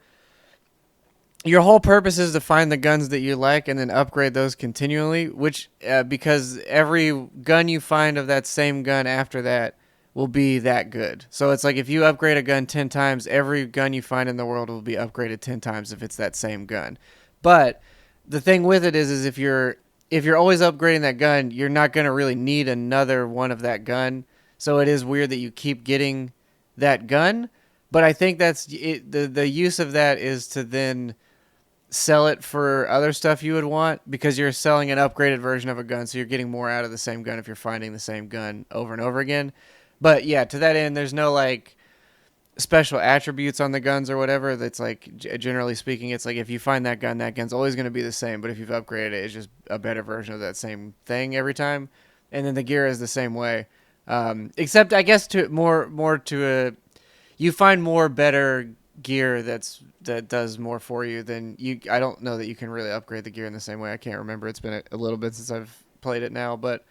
Speaker 1: whole purpose is to find the guns that you like and then upgrade those continually. Which because every gun you find of that same gun after that will be that good. So it's like if you upgrade a gun 10 times, every gun you find in the world will be upgraded 10 times if it's that same gun. But the thing with it is if you're always upgrading that gun, you're not going to really need another one of that gun. So it is weird that you keep getting that gun. But I think that's it, the use of that is to then sell it for other stuff you would want because you're selling an upgraded version of a gun. So you're getting more out of the same gun if you're finding the same gun over and over again. But yeah, to that end, there's no like special attributes on the guns or whatever. That's like generally speaking, it's like if you find that gun's always going to be the same. But if you've upgraded it, it's just a better version of that same thing every time. And then the gear is the same way, except I guess you find more better gear that does more for you than you. I don't know that you can really upgrade the gear in the same way. I can't remember. It's been a little bit since I've played it now, but.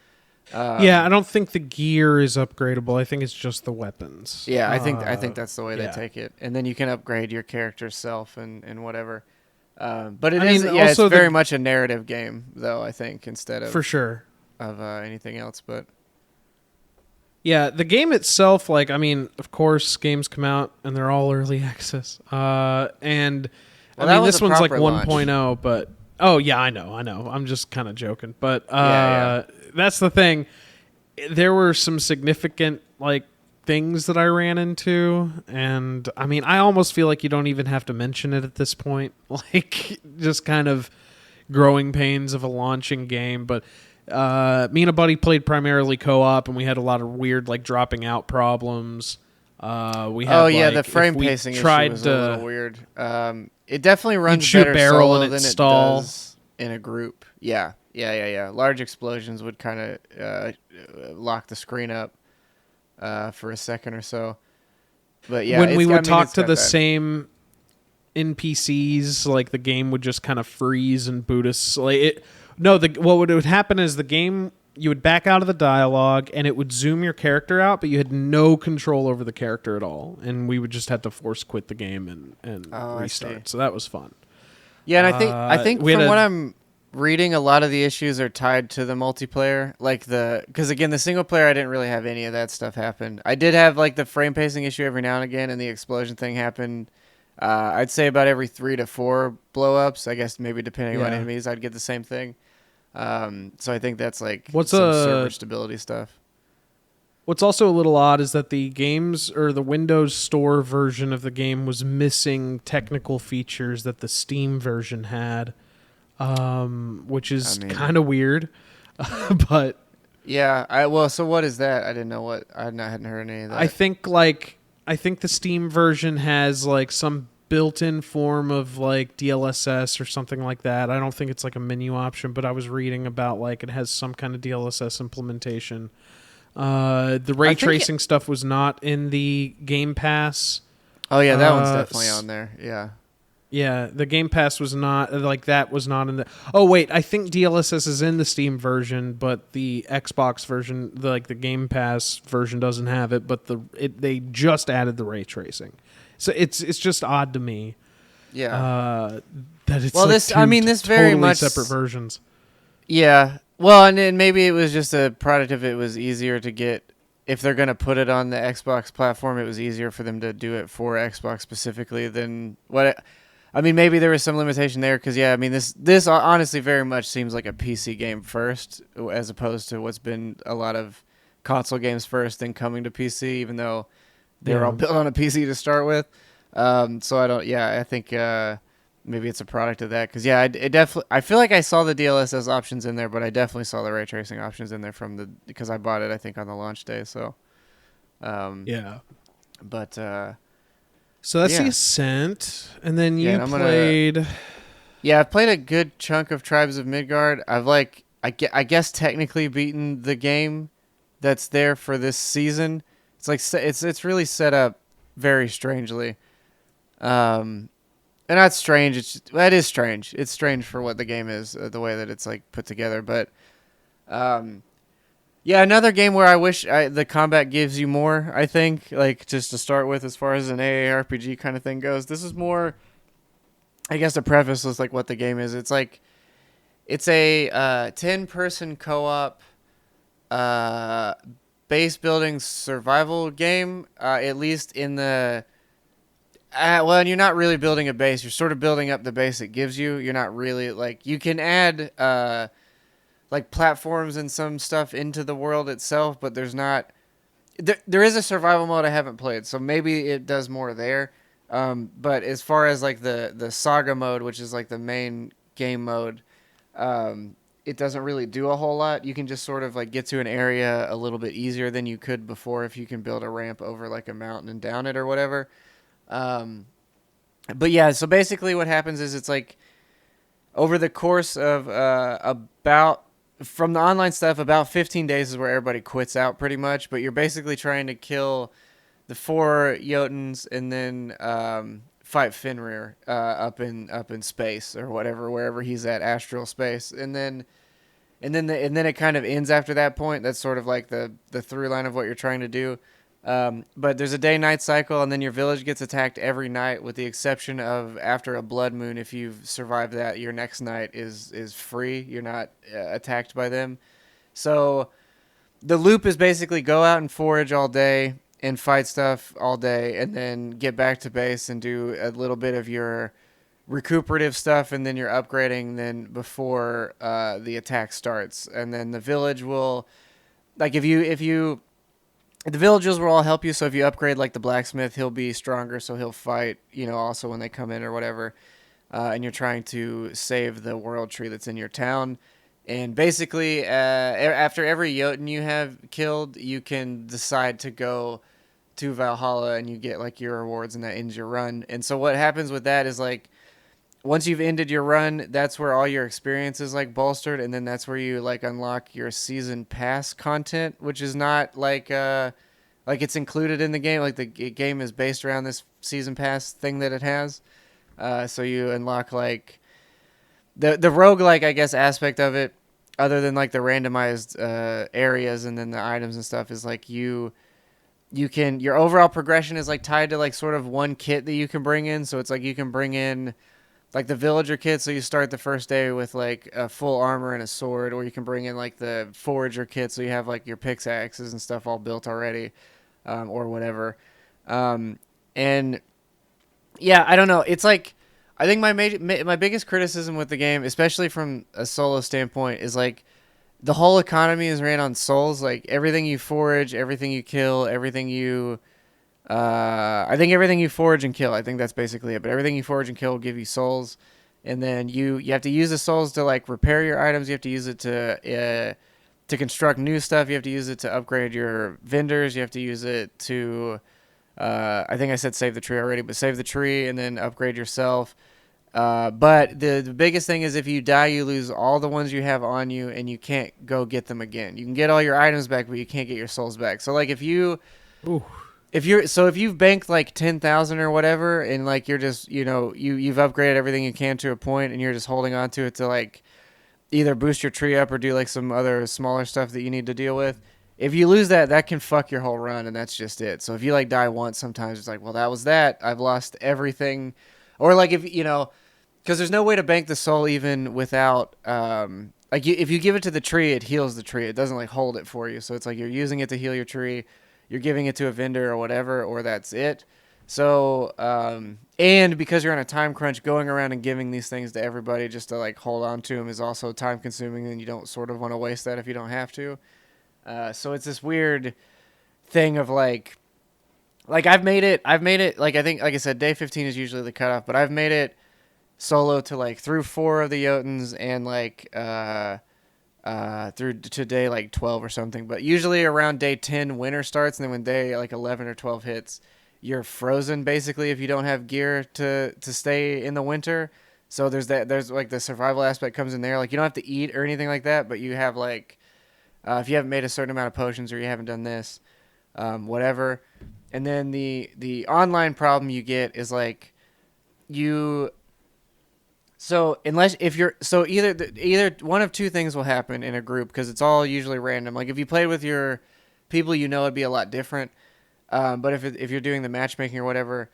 Speaker 2: I don't think the gear is upgradable. I think it's just the weapons.
Speaker 1: Yeah, I think that's the way they take it, and then you can upgrade your character's self and whatever. But it's very much a narrative game, though. I think instead of
Speaker 2: for sure
Speaker 1: of anything else. But
Speaker 2: yeah, the game itself, like of course, games come out and they're all early access. This one's like 1.0, but I know. I'm just kind of joking, but that's the thing. There were some significant like things that I ran into, and I almost feel like you don't even have to mention it at this point. Like just kind of growing pains of a launching game. But me and a buddy played primarily co-op, and we had a lot of weird like dropping out problems. We had
Speaker 1: The frame pacing issue was a little weird. It definitely runs
Speaker 2: shoot
Speaker 1: better
Speaker 2: barrel
Speaker 1: solo
Speaker 2: and
Speaker 1: than it
Speaker 2: stall.
Speaker 1: does in a group. Yeah. Large explosions would kind of lock the screen up for a second or so. But yeah,
Speaker 2: when we would talk to the
Speaker 1: bad.
Speaker 2: same NPCs, like the game would just kind of freeze and boot us. What would happen is the game, you would back out of the dialogue and it would zoom your character out, but you had no control over the character at all, and we would just have to force quit the game and restart. So that was fun.
Speaker 1: Yeah, and I think from what I'm reading, a lot of the issues are tied to the multiplayer, because again, the single player, I didn't really have any of that stuff happen. I did have like the frame pacing issue every now and again, and the explosion thing happened. I'd say about every 3 to 4 blow-ups. I guess maybe depending on enemies, I'd get the same thing. So I think that's like some server stability stuff.
Speaker 2: What's also a little odd is that the games or the Windows Store version of the game was missing technical features that the Steam version had, which is kind of weird. But
Speaker 1: yeah, so what is that? I didn't know what. I hadn't heard any of that.
Speaker 2: I think the Steam version has like some built-in form of like DLSS or something like that. I don't think it's like a menu option, but I was reading about like it has some kind of DLSS implementation. The ray tracing stuff was not in the Game Pass.
Speaker 1: Oh yeah, that one's definitely on there. Yeah.
Speaker 2: Yeah, the Game Pass was not like that. Was not in the. Oh wait, I think DLSS is in the Steam version, but the Xbox version, the Game Pass version, doesn't have it. But they just added the ray tracing, so it's just odd to me.
Speaker 1: Yeah.
Speaker 2: That it's
Speaker 1: this very
Speaker 2: totally
Speaker 1: much
Speaker 2: separate versions.
Speaker 1: Yeah. Well, and maybe it was just a product of it was easier to get. If they're going to put it on the Xbox platform, it was easier for them to do it for Xbox specifically than what. Maybe there was some limitation there because, this honestly very much seems like a PC game first as opposed to what's been a lot of console games first, then coming to PC, even though they were all built on a PC to start with. I think maybe it's a product of that because, I feel like I saw the DLSS options in there, but I definitely saw the ray tracing options in there because I bought it, I think, on the launch day. So, But,
Speaker 2: so that's the Ascent, and then you played.
Speaker 1: I've played a good chunk of Tribes of Midgard. I've I guess technically beaten the game that's there for this season. It's like it's really set up very strangely. And not strange. It is strange. It's strange for what the game is, the way that it's like put together. But, another game where I wish the combat gives you more, I think, like just to start with as far as an AARPG kind of thing goes. This is more, I guess the preface was like what the game is. It's like, it's a 10-person co-op base building survival game, at least in the... and you're not really building a base. You're sort of building up the base it gives you. You're not really, you can add... platforms and some stuff into the world itself, but there's not. There is a survival mode I haven't played, so maybe it does more there. But as far as the saga mode, which is like the main game mode, it doesn't really do a whole lot. You can just sort of get to an area a little bit easier than you could before if you can build a ramp over a mountain and down it or whatever. But yeah, so basically what happens is it's over the course of about. From the online stuff, about 15 days is where everybody quits out pretty much, but you're basically trying to kill the 4 Jotuns and then fight Fenrir up in space or whatever, wherever he's at, astral space. And then it kind of ends after that point. That's sort of like the through line of what you're trying to do. But there's a day-night cycle, and then your village gets attacked every night, with the exception of after a blood moon. If you've survived that, your next night is free. You're not attacked by them. So the loop is basically go out and forage all day and fight stuff all day, and then get back to base and do a little bit of your recuperative stuff, and then you're upgrading then before the attack starts. And then the village will, the villagers will all help you, so if you upgrade the blacksmith, he'll be stronger, so he'll fight, also when they come in or whatever. and you're trying to save the world tree that's in your town. And basically, after every Jotun you have killed, you can decide to go to Valhalla, and you get like your rewards, and that ends your run. And so what happens with that is like once you've ended your run, that's where all your experience is like bolstered, and then that's where you like unlock your season pass content, which is not like it's included in the game. Like the game is based around this season pass thing that it has. So you unlock like the roguelike, I guess, aspect of it, other than like the randomized areas and then the items and stuff, is like you can your overall progression is like tied to like sort of one kit that you can bring in. So it's like you can bring in like the villager kit, so you start the first day with like a full armor and a sword, or you can bring in like the forager kit, so you have like your pickaxes and stuff all built already, or whatever. And yeah, I don't know. It's like I think my biggest criticism with the game, especially from a solo standpoint, is like the whole economy is ran on souls. Like everything you forage, everything you kill, everything you I think everything you forage and kill, I think that's basically it. But everything you forage and kill will give you souls, and then you have to use the souls to like repair your items. You have to use it to construct new stuff. You have to use it to upgrade your vendors. You have to use it to I think I said save the tree already, but save the tree and then upgrade yourself. But the biggest thing is if you die, you lose all the ones you have on you, and you can't go get them again. You can get all your items back, but you can't get your souls back. So like if
Speaker 2: Ooh.
Speaker 1: if you've banked like 10,000 or whatever, and like you're just you've upgraded everything you can to a point, and you're just holding on to it to like either boost your tree up or do like some other smaller stuff that you need to deal with. If you lose that, that can fuck your whole run, and that's just it. So if you like die once, sometimes it's like, well, that was that. I've lost everything, or like if because there's no way to bank the soul even without if you give it to the tree, it heals the tree. It doesn't like hold it for you. So it's like you're using it to heal your tree. You're giving it to a vendor or whatever, or that's it. So, and because you're on a time crunch, going around and giving these things to everybody just to like hold on to them is also time consuming, and you don't sort of want to waste that if you don't have to. So it's this weird thing of like I've made it like I think like I said, day 15 is usually the cutoff, but I've made it solo to like through 4 of the Jotuns and like through to day like 12 or something. But usually around day 10 winter starts, and then when day like 11 or 12 hits, you're frozen basically if you don't have gear to stay in the winter. So there's like the survival aspect comes in there. Like you don't have to eat or anything like that, but you have like if you haven't made a certain amount of potions or you haven't done this, whatever. And then the online problem you get is like you so unless if you're so either one of two things will happen in a group, because it's all usually random. Like if you played with your people, it'd be a lot different. But if you're doing the matchmaking or whatever,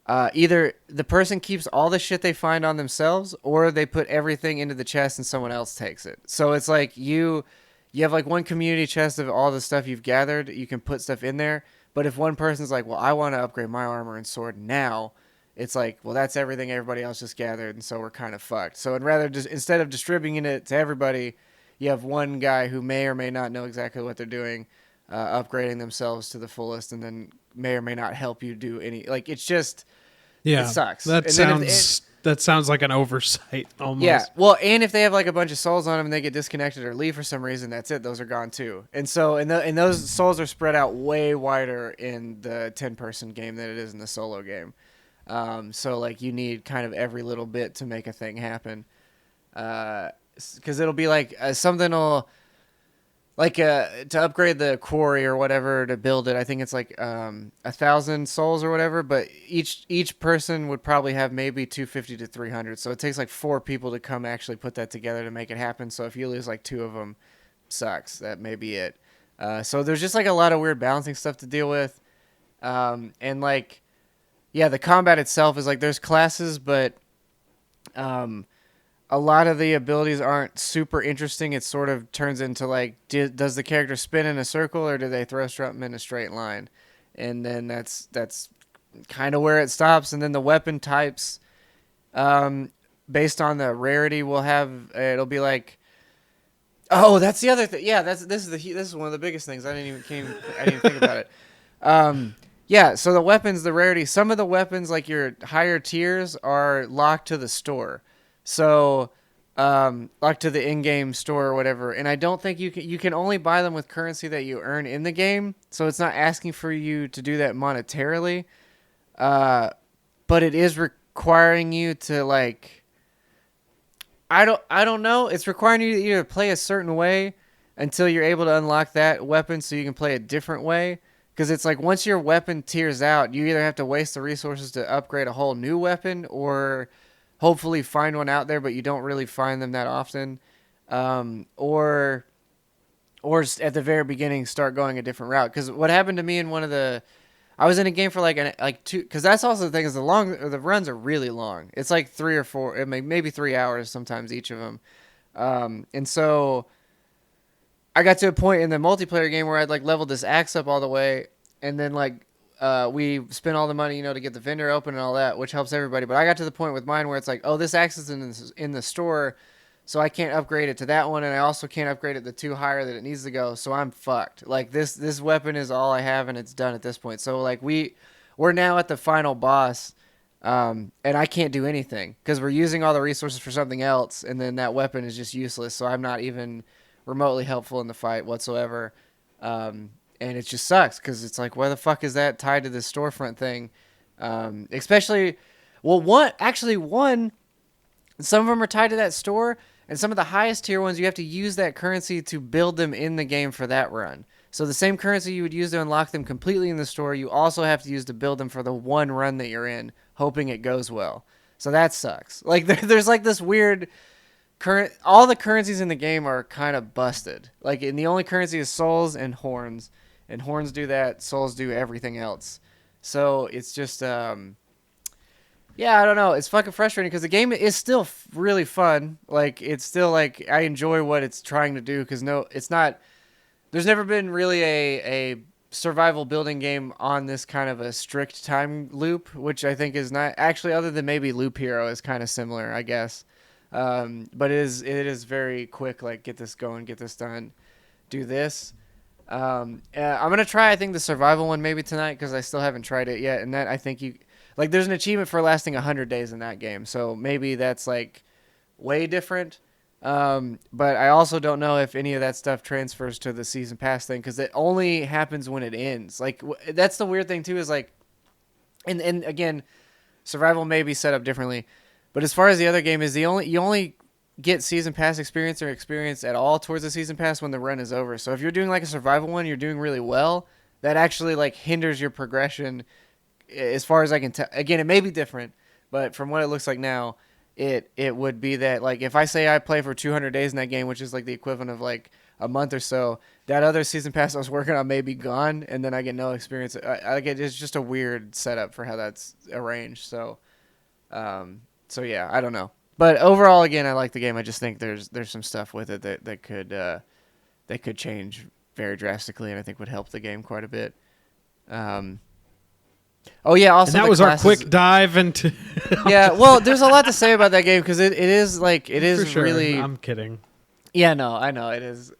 Speaker 1: either the person keeps all the shit they find on themselves, or they put everything into the chest and someone else takes it. So it's like you have like one community chest of all the stuff you've gathered. You can put stuff in there. But if one person's like, well, I want to upgrade my armor and sword now, it's like, well, that's everything everybody else just gathered, and so we're kind of fucked. So instead of distributing it to everybody, you have one guy who may or may not know exactly what they're doing, upgrading themselves to the fullest, and then may or may not help you do any. Like it's just, it sucks.
Speaker 2: That sounds like an oversight almost.
Speaker 1: Yeah. Well, and if they have like a bunch of souls on them and they get disconnected or leave for some reason, that's it. Those are gone too. And so, and those souls are spread out way wider in the 10-person game than it is in the solo game. So like you need kind of every little bit to make a thing happen. Cause it'll be like something will like, to upgrade the quarry or whatever to build it. I think it's like, 1,000 souls or whatever, but each person would probably have maybe 250 to 300. So it takes like 4 people to come actually put that together to make it happen. So if you lose like 2 of them, sucks. That may be it. So there's just like a lot of weird balancing stuff to deal with. And like, yeah, the combat itself is like there's classes, but a lot of the abilities aren't super interesting. It sort of turns into like, does the character spin in a circle or do they throw something in a straight line? And then that's kind of where it stops. And then the weapon types, based on the rarity, it'll be like, oh, that's the other thing. Yeah, this is one of the biggest things. I didn't even think about it. Yeah, so the weapons, the rarity, some of the weapons, like your higher tiers, are locked to the store. So, locked to the in-game store or whatever. And I don't think you can only buy them with currency that you earn in the game. So it's not asking for you to do that monetarily. Uh, but it is requiring you to like, I don't know. It's requiring you to either play a certain way until you're able to unlock that weapon so you can play a different way. Because it's like once your weapon tiers out, you either have to waste the resources to upgrade a whole new weapon or hopefully find one out there, but you don't really find them that often. Or at the very beginning start going a different route. Because what happened to me in one of the, I was in a game for like two. Because that's also the thing is the runs are really long. It's like 3 or 4, maybe 3 hours sometimes each of them. And so I got to a point in the multiplayer game where I'd like leveled this axe up all the way, and then like we spent all the money, to get the vendor open and all that, which helps everybody. But I got to the point with mine where it's like, oh, this axe is in the store, so I can't upgrade it to that one, and I also can't upgrade it the 2 higher that it needs to go. So I'm fucked. Like this weapon is all I have, and it's done at this point. So like we're now at the final boss. And I can't do anything because we're using all the resources for something else, and then that weapon is just useless. So I'm not even remotely helpful in the fight whatsoever. And it just sucks because it's like, where the fuck is that tied to this storefront thing? Especially, well, one, some of them are tied to that store, and some of the highest tier ones, you have to use that currency to build them in the game for that run. So the same currency you would use to unlock them completely in the store, you also have to use to build them for the one run that you're in, hoping it goes well. So that sucks. Like there's like this weird all the currencies in the game are kind of busted. Like, and the only currency is souls and horns do that. Souls do everything else. So it's just, yeah, I don't know. It's fucking frustrating because the game is still really fun. Like, it's still like I enjoy what it's trying to do because it's not. There's never been really a survival building game on this kind of a strict time loop, which I think is not actually, other than maybe Loop Hero, is kind of similar, I guess. But it is very quick. Like, get this going, get this done, do this. I'm gonna try, I think, the survival one maybe tonight because I still haven't tried it yet. And that, I think, there's an achievement for lasting 100 days in that game, so maybe that's like way different. But I also don't know if any of that stuff transfers to the season pass thing because it only happens when it ends. Like, that's the weird thing too, is like, and again, survival may be set up differently. But as far as the other game is, you only get season pass experience or experience at all towards the season pass when the run is over. So if you're doing like a survival one, you're doing really well. That actually like hinders your progression, as far as I can tell. Again, it may be different, but from what it looks like now, it would be that like if I say I play for 200 days in that game, which is like the equivalent of like a month or so, that other season pass I was working on may be gone, and then I get no experience. It's just a weird setup for how that's arranged. So. So yeah, I don't know, but overall, again, I like the game. I just think there's some stuff with it that could change very drastically, and I think would help the game quite a bit. Oh yeah, also
Speaker 2: and that was classes, our quick dive into.
Speaker 1: Yeah, well, there's a lot to say about that game because it is
Speaker 2: sure.
Speaker 1: really.
Speaker 2: I'm kidding.
Speaker 1: Yeah, no, I know it is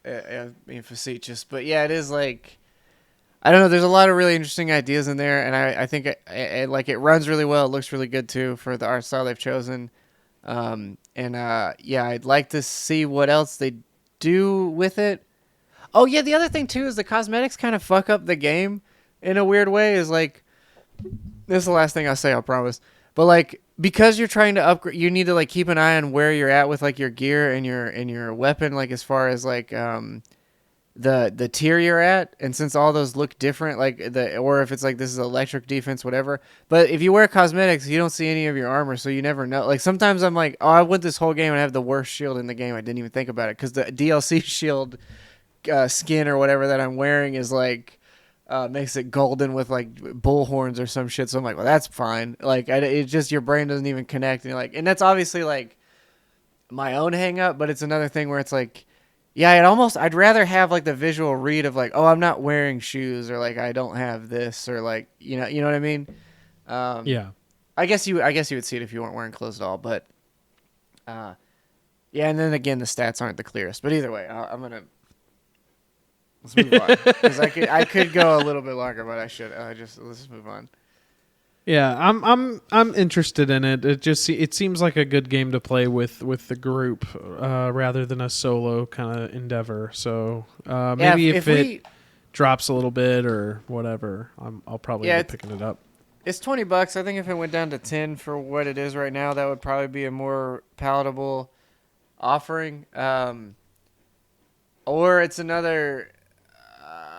Speaker 1: being facetious, but yeah, it is like. I don't know. There's a lot of really interesting ideas in there, and I think it runs really well. It looks really good too for the art style they've chosen. Yeah, I'd like to see what else they do with it. Oh yeah, the other thing too is the cosmetics kind of fuck up the game in a weird way. Is like, this is the last thing I'll say, I promise. But like, because you're trying to upgrade, you need to like keep an eye on where you're at with like your gear and your weapon, like as far as like the tier you're at, and since all those look different, like or if it's like this is electric defense, whatever. But if you wear cosmetics, you don't see any of your armor, so you never know. Like sometimes I'm like, oh, I went this whole game and I have the worst shield in the game. I didn't even think about it because the DLC shield skin or whatever that I'm wearing is like makes it golden with like bull horns or some shit. So I'm like, well, that's fine. Like it's just your brain doesn't even connect, and you're like, and that's obviously like my own hang up, but it's another thing where it's like. Yeah, I'd rather have like the visual read of like, oh, I'm not wearing shoes, or like I don't have this, or like you know what I mean.
Speaker 2: Yeah.
Speaker 1: I guess you would see it if you weren't wearing clothes at all, but yeah, and then again the stats aren't the clearest. But either way, I'm gonna Let's move on. Because I could go a little bit longer, but I should. Let's just move on.
Speaker 2: Yeah, I'm interested in it. It seems like a good game to play with the group rather than a solo kind of endeavor. So maybe if it drops a little bit or whatever, I'll probably be picking it up.
Speaker 1: It's $20. I think if it went down to 10 for what it is right now, that would probably be a more palatable offering. Or it's another.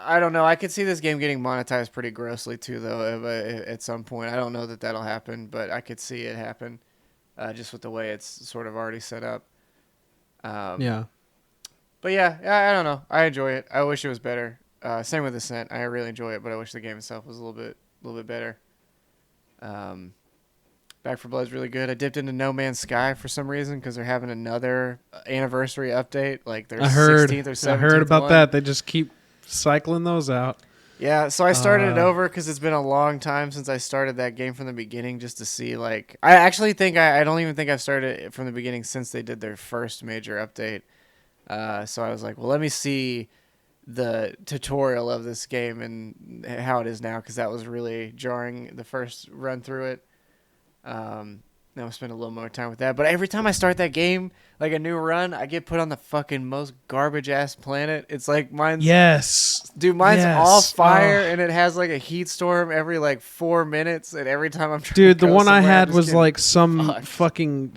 Speaker 1: I don't know. I could see this game getting monetized pretty grossly too, though. At some point, I don't know that that'll happen, but I could see it happen, just with the way it's sort of already set up.
Speaker 2: Yeah.
Speaker 1: But yeah, I don't know. I enjoy it. I wish it was better. Same with Ascent. I really enjoy it, but I wish the game itself was a little bit better. Back 4 Blood's really good. I dipped into No Man's Sky for some reason because they're having another anniversary update, like their 16th or 17th.
Speaker 2: I heard about that. They just keep cycling those out.
Speaker 1: Yeah, so I started it over because it's been a long time since I started that game from the beginning, just to see, like, I actually think I don't even think I've started it from the beginning since they did their first major update. So I was like, well, let me see the tutorial of this game and how it is now, because that was really jarring the first run through it. Now I'll spend a little more time with that. But every time I start that game, like a new run, I get put on the fucking most garbage ass planet. It's like mine's all fire, and it has like a heat storm every like 4 minutes, and every time I'm trying
Speaker 2: the one I had was like some fucking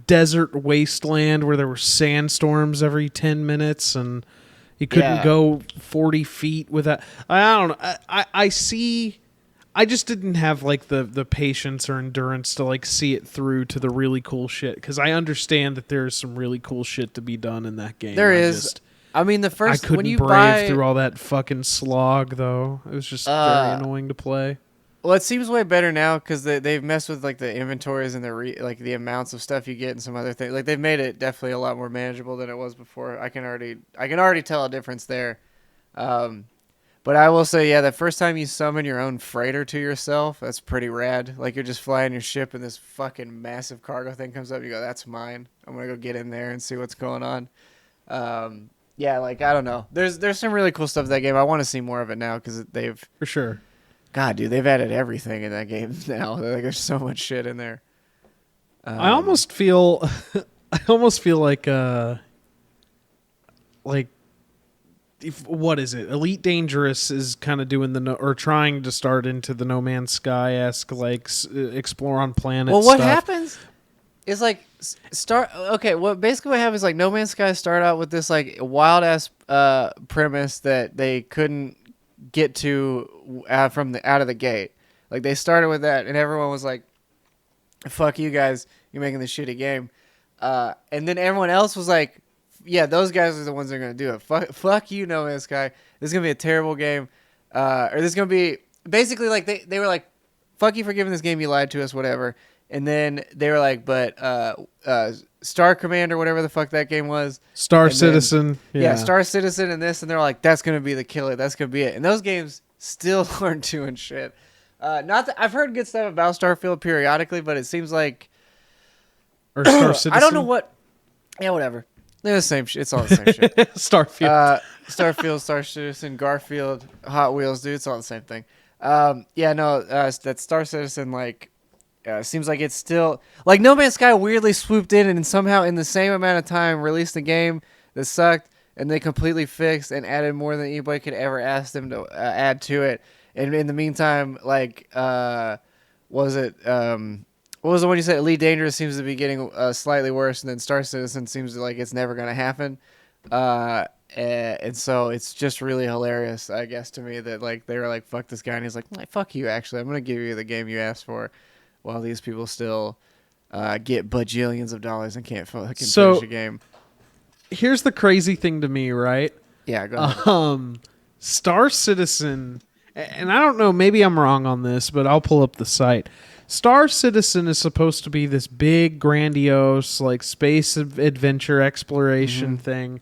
Speaker 2: desert wasteland where there were sandstorms every 10 minutes, and you couldn't go 40 feet without. I don't know. I see. I just didn't have like the patience or endurance to like see it through to the really cool shit, because I understand that there's some really cool shit to be done in that game.
Speaker 1: I mean, the first
Speaker 2: I couldn't
Speaker 1: when you
Speaker 2: brave through all that fucking slog though. It was just very annoying to play.
Speaker 1: Well, it seems way better now because they've messed with like the inventories and like the amounts of stuff you get and some other things. Like they've made it definitely a lot more manageable than it was before. I can already tell a difference there. But I will say, yeah, the first time you summon your own freighter to yourself, that's pretty rad. Like, you're just flying your ship, and this fucking massive cargo thing comes up. You go, that's mine. I'm going to go get in there and see what's going on. Yeah, like, I don't know. There's some really cool stuff in that game. I want to see more of it now because they've...
Speaker 2: For sure.
Speaker 1: God, dude, they've added everything in that game now. Like, there's so much shit in there.
Speaker 2: I almost feel... like... what is it? Elite Dangerous is kind of doing or trying to start into the No Man's Sky-esque, like, explore on planets.
Speaker 1: Well, what happens is, like, basically what happens is, like, No Man's Sky start out with this, like, wild-ass premise that they couldn't get to out of the gate. Like, they started with that, and everyone was like, fuck you guys, you're making this shitty game. And then everyone else was like, yeah, those guys are the ones that are going to do it. Fuck you, No Man's Sky. This is going to be a terrible game. Or this is going to be... Basically, like, they were like, fuck you for giving this game, you lied to us, whatever. And then they were like, but Star Command or whatever the fuck that game was.
Speaker 2: Star Citizen.
Speaker 1: Yeah, Star Citizen and this. And they're like, that's going to be the killer. That's going to be it. And those games still aren't doing shit. Not that I've heard good stuff about Starfield periodically, but it seems like...
Speaker 2: Or Star Citizen?
Speaker 1: I don't know what... Yeah, whatever. They're the same shit. It's all the same shit. Starfield, Star Citizen, Garfield, Hot Wheels, dude. It's all the same thing. That Star Citizen, like, seems like it's still... Like, No Man's Sky weirdly swooped in and somehow in the same amount of time released a game that sucked, and they completely fixed and added more than anybody could ever ask them to add to it. And in the meantime, like, what was the one you said? Elite Dangerous seems to be getting slightly worse, and then Star Citizen seems like it's never going to happen. And so it's just really hilarious, I guess, to me that like they were like, fuck this guy. And he's like, fuck you, actually. I'm going to give you the game you asked for, while these people still get bajillions of dollars and can't fucking finish a game.
Speaker 2: Here's the crazy thing to me, right?
Speaker 1: Yeah, go ahead.
Speaker 2: Star Citizen, and I don't know, maybe I'm wrong on this, but I'll pull up the site. Star Citizen is supposed to be this big, grandiose, like space adventure exploration thing.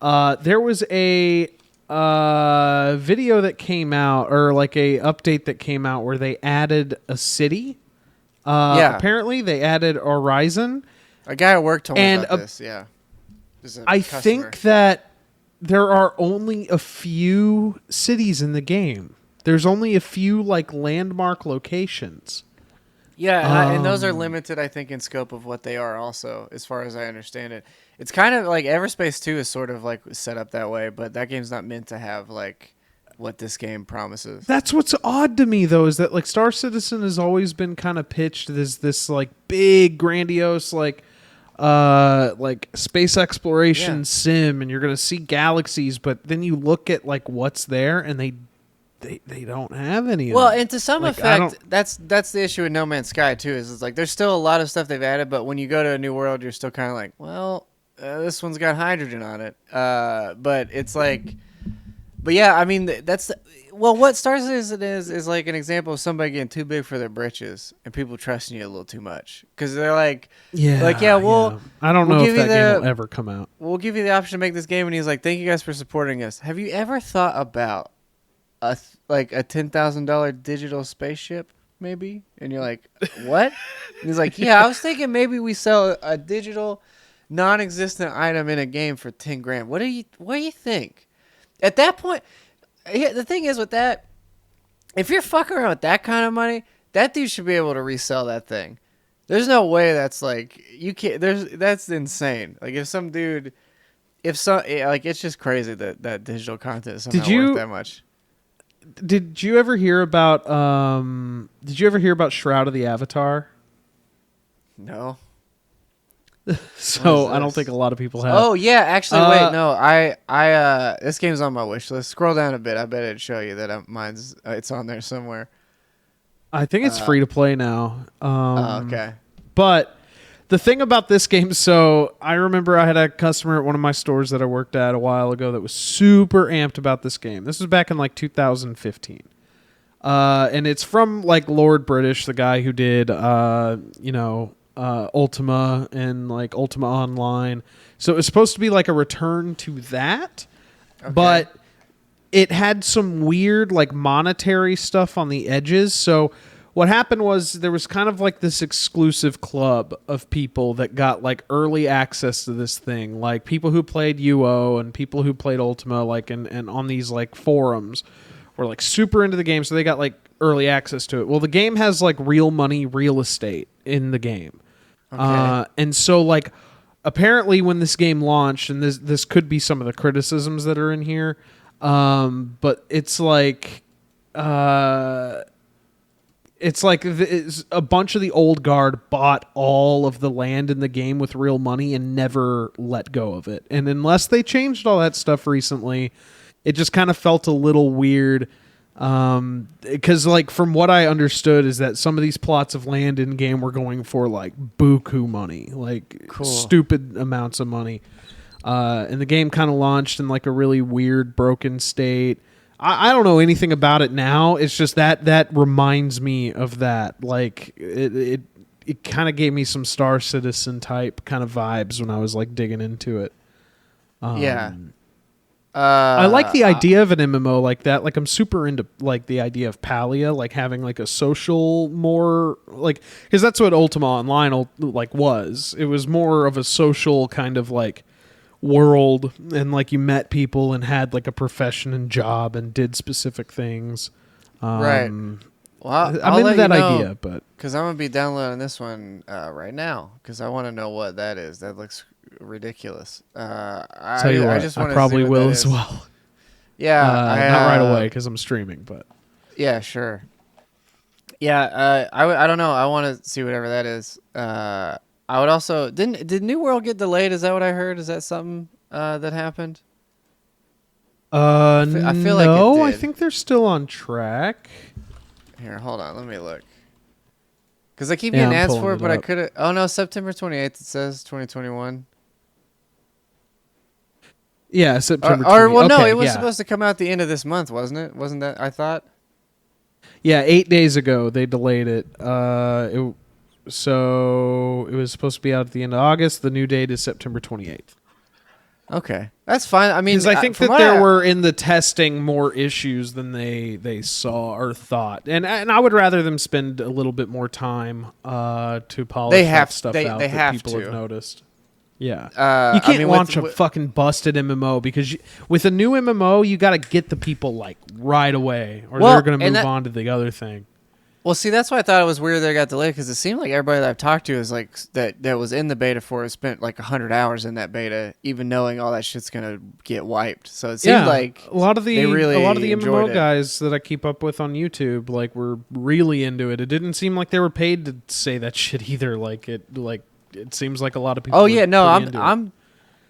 Speaker 2: There was a video that came out, or like a update that came out, where they added a city. Apparently, they added Horizon.
Speaker 1: A guy at work told me about this. Yeah,
Speaker 2: I think that there are only a few cities in the game. There's only a few like landmark locations.
Speaker 1: Yeah, and those are limited, I think, in scope of what they are also, as far as I understand it. It's kind of like Everspace 2 is sort of like set up that way, but that game's not meant to have like what this game promises.
Speaker 2: That's what's odd to me, though, is that like Star Citizen has always been kind of pitched as this like big, grandiose, like space exploration sim, and you're gonna see galaxies, but then you look at like what's there, and they don't have any.
Speaker 1: Well, and to some effect, that's the issue with No Man's Sky too. Is it's like there's still a lot of stuff they've added, but when you go to a new world, you're still kind of like, well, this one's got hydrogen on it. But it's like, but yeah, I mean, what Star Citizen is like an example of somebody getting too big for their britches and people trusting you a little too much because they're like, well,
Speaker 2: I don't know if that game will ever come out.
Speaker 1: We'll give you the option to make this game, and he's like, thank you guys for supporting us. Have you ever thought about a $10,000 digital spaceship, maybe? And you're like, what? And he's like, yeah, I was thinking maybe we sell a digital, non-existent item in a game for $10,000. What do you think? At that point, the thing is with that, if you're fucking around with that kind of money, that dude should be able to resell that thing. There's no way that's like you can't. That's insane. Like if some dude, it's just crazy that digital content is somehow worth that much.
Speaker 2: Did you ever hear about Shroud of the Avatar?
Speaker 1: No.
Speaker 2: So I don't think a lot of people have.
Speaker 1: Oh yeah, actually, wait, no, I this game's on my wish list. Scroll down a bit. I bet it'd show you that mine's it's on there somewhere.
Speaker 2: I think it's free to play now.
Speaker 1: Okay.
Speaker 2: But the thing about this game, so I remember I had a customer at one of my stores that I worked at a while ago that was super amped about this game. This was back in like 2015. And it's from like Lord British, the guy who did, Ultima and like Ultima Online. So it was supposed to be like a return to that, but it had some weird like monetary stuff on the edges. So what happened was there was kind of like this exclusive club of people that got like early access to this thing, like people who played UO and people who played Ultima, like and on these like forums were like super into the game, so they got like early access to it. Well, the game has like real money, real estate in the game. And so like apparently when this game launched, and this could be some of the criticisms that are in here, but it's like a bunch of the old guard bought all of the land in the game with real money and never let go of it. And unless they changed all that stuff recently, it just kind of felt a little weird. Because like from what I understood is that some of these plots of land in game were going for like buku money, like stupid amounts of money. And the game kind of launched in like a really weird broken state. I don't know anything about it now. It's just that reminds me of that. Like it kind of gave me some Star Citizen type kind of vibes when I was like digging into it. I like the idea of an MMO like that. Like I'm super into like the idea of Palia, like having like a social more like, because that's what Ultima Online like was. It was more of a social kind of like world, and like you met people and had like a profession and job and did specific things.
Speaker 1: Right. Well,
Speaker 2: I'm into that idea, but
Speaker 1: because I'm gonna be downloading this one right now because I want to know what that is. That looks ridiculous.
Speaker 2: Tell you what, I probably will as well.
Speaker 1: Yeah,
Speaker 2: not right away because I'm streaming, but
Speaker 1: yeah, sure. Yeah, I don't know. I want to see whatever that is. I would also did New World get delayed? Is that what I heard? Is that something that happened?
Speaker 2: I
Speaker 1: feel like it did.
Speaker 2: I think they're still on track.
Speaker 1: Here, hold on. Let me look. Because I keep getting ads for it, but I couldn't. Oh no, September 28th. It says 2021.
Speaker 2: Yeah, September.
Speaker 1: It was supposed to come out the end of this month, wasn't it? Wasn't that I thought?
Speaker 2: Yeah, 8 days ago they delayed it. So it was supposed to be out at the end of August. The new date is September 28th.
Speaker 1: Okay, that's fine. I mean,
Speaker 2: because I think that there were in the testing more issues than they saw or thought, and I would rather them spend a little bit more time to polish that stuff out that people have noticed. Yeah. You can't launch a fucking busted MMO because with a new MMO, you got to get the people like right away or they're going to move on to the other thing.
Speaker 1: Well, see, that's why I thought it was weird that it got delayed because it seemed like everybody that I've talked to is like that was in the beta for it spent like 100 hours in that beta, even knowing all that shit's going to get wiped. So it seemed like
Speaker 2: a lot of the MMO guys that I keep up with on YouTube like were really into it. It didn't seem like they were paid to say that shit either. It seems like a lot of people.
Speaker 1: Oh yeah, no, I'm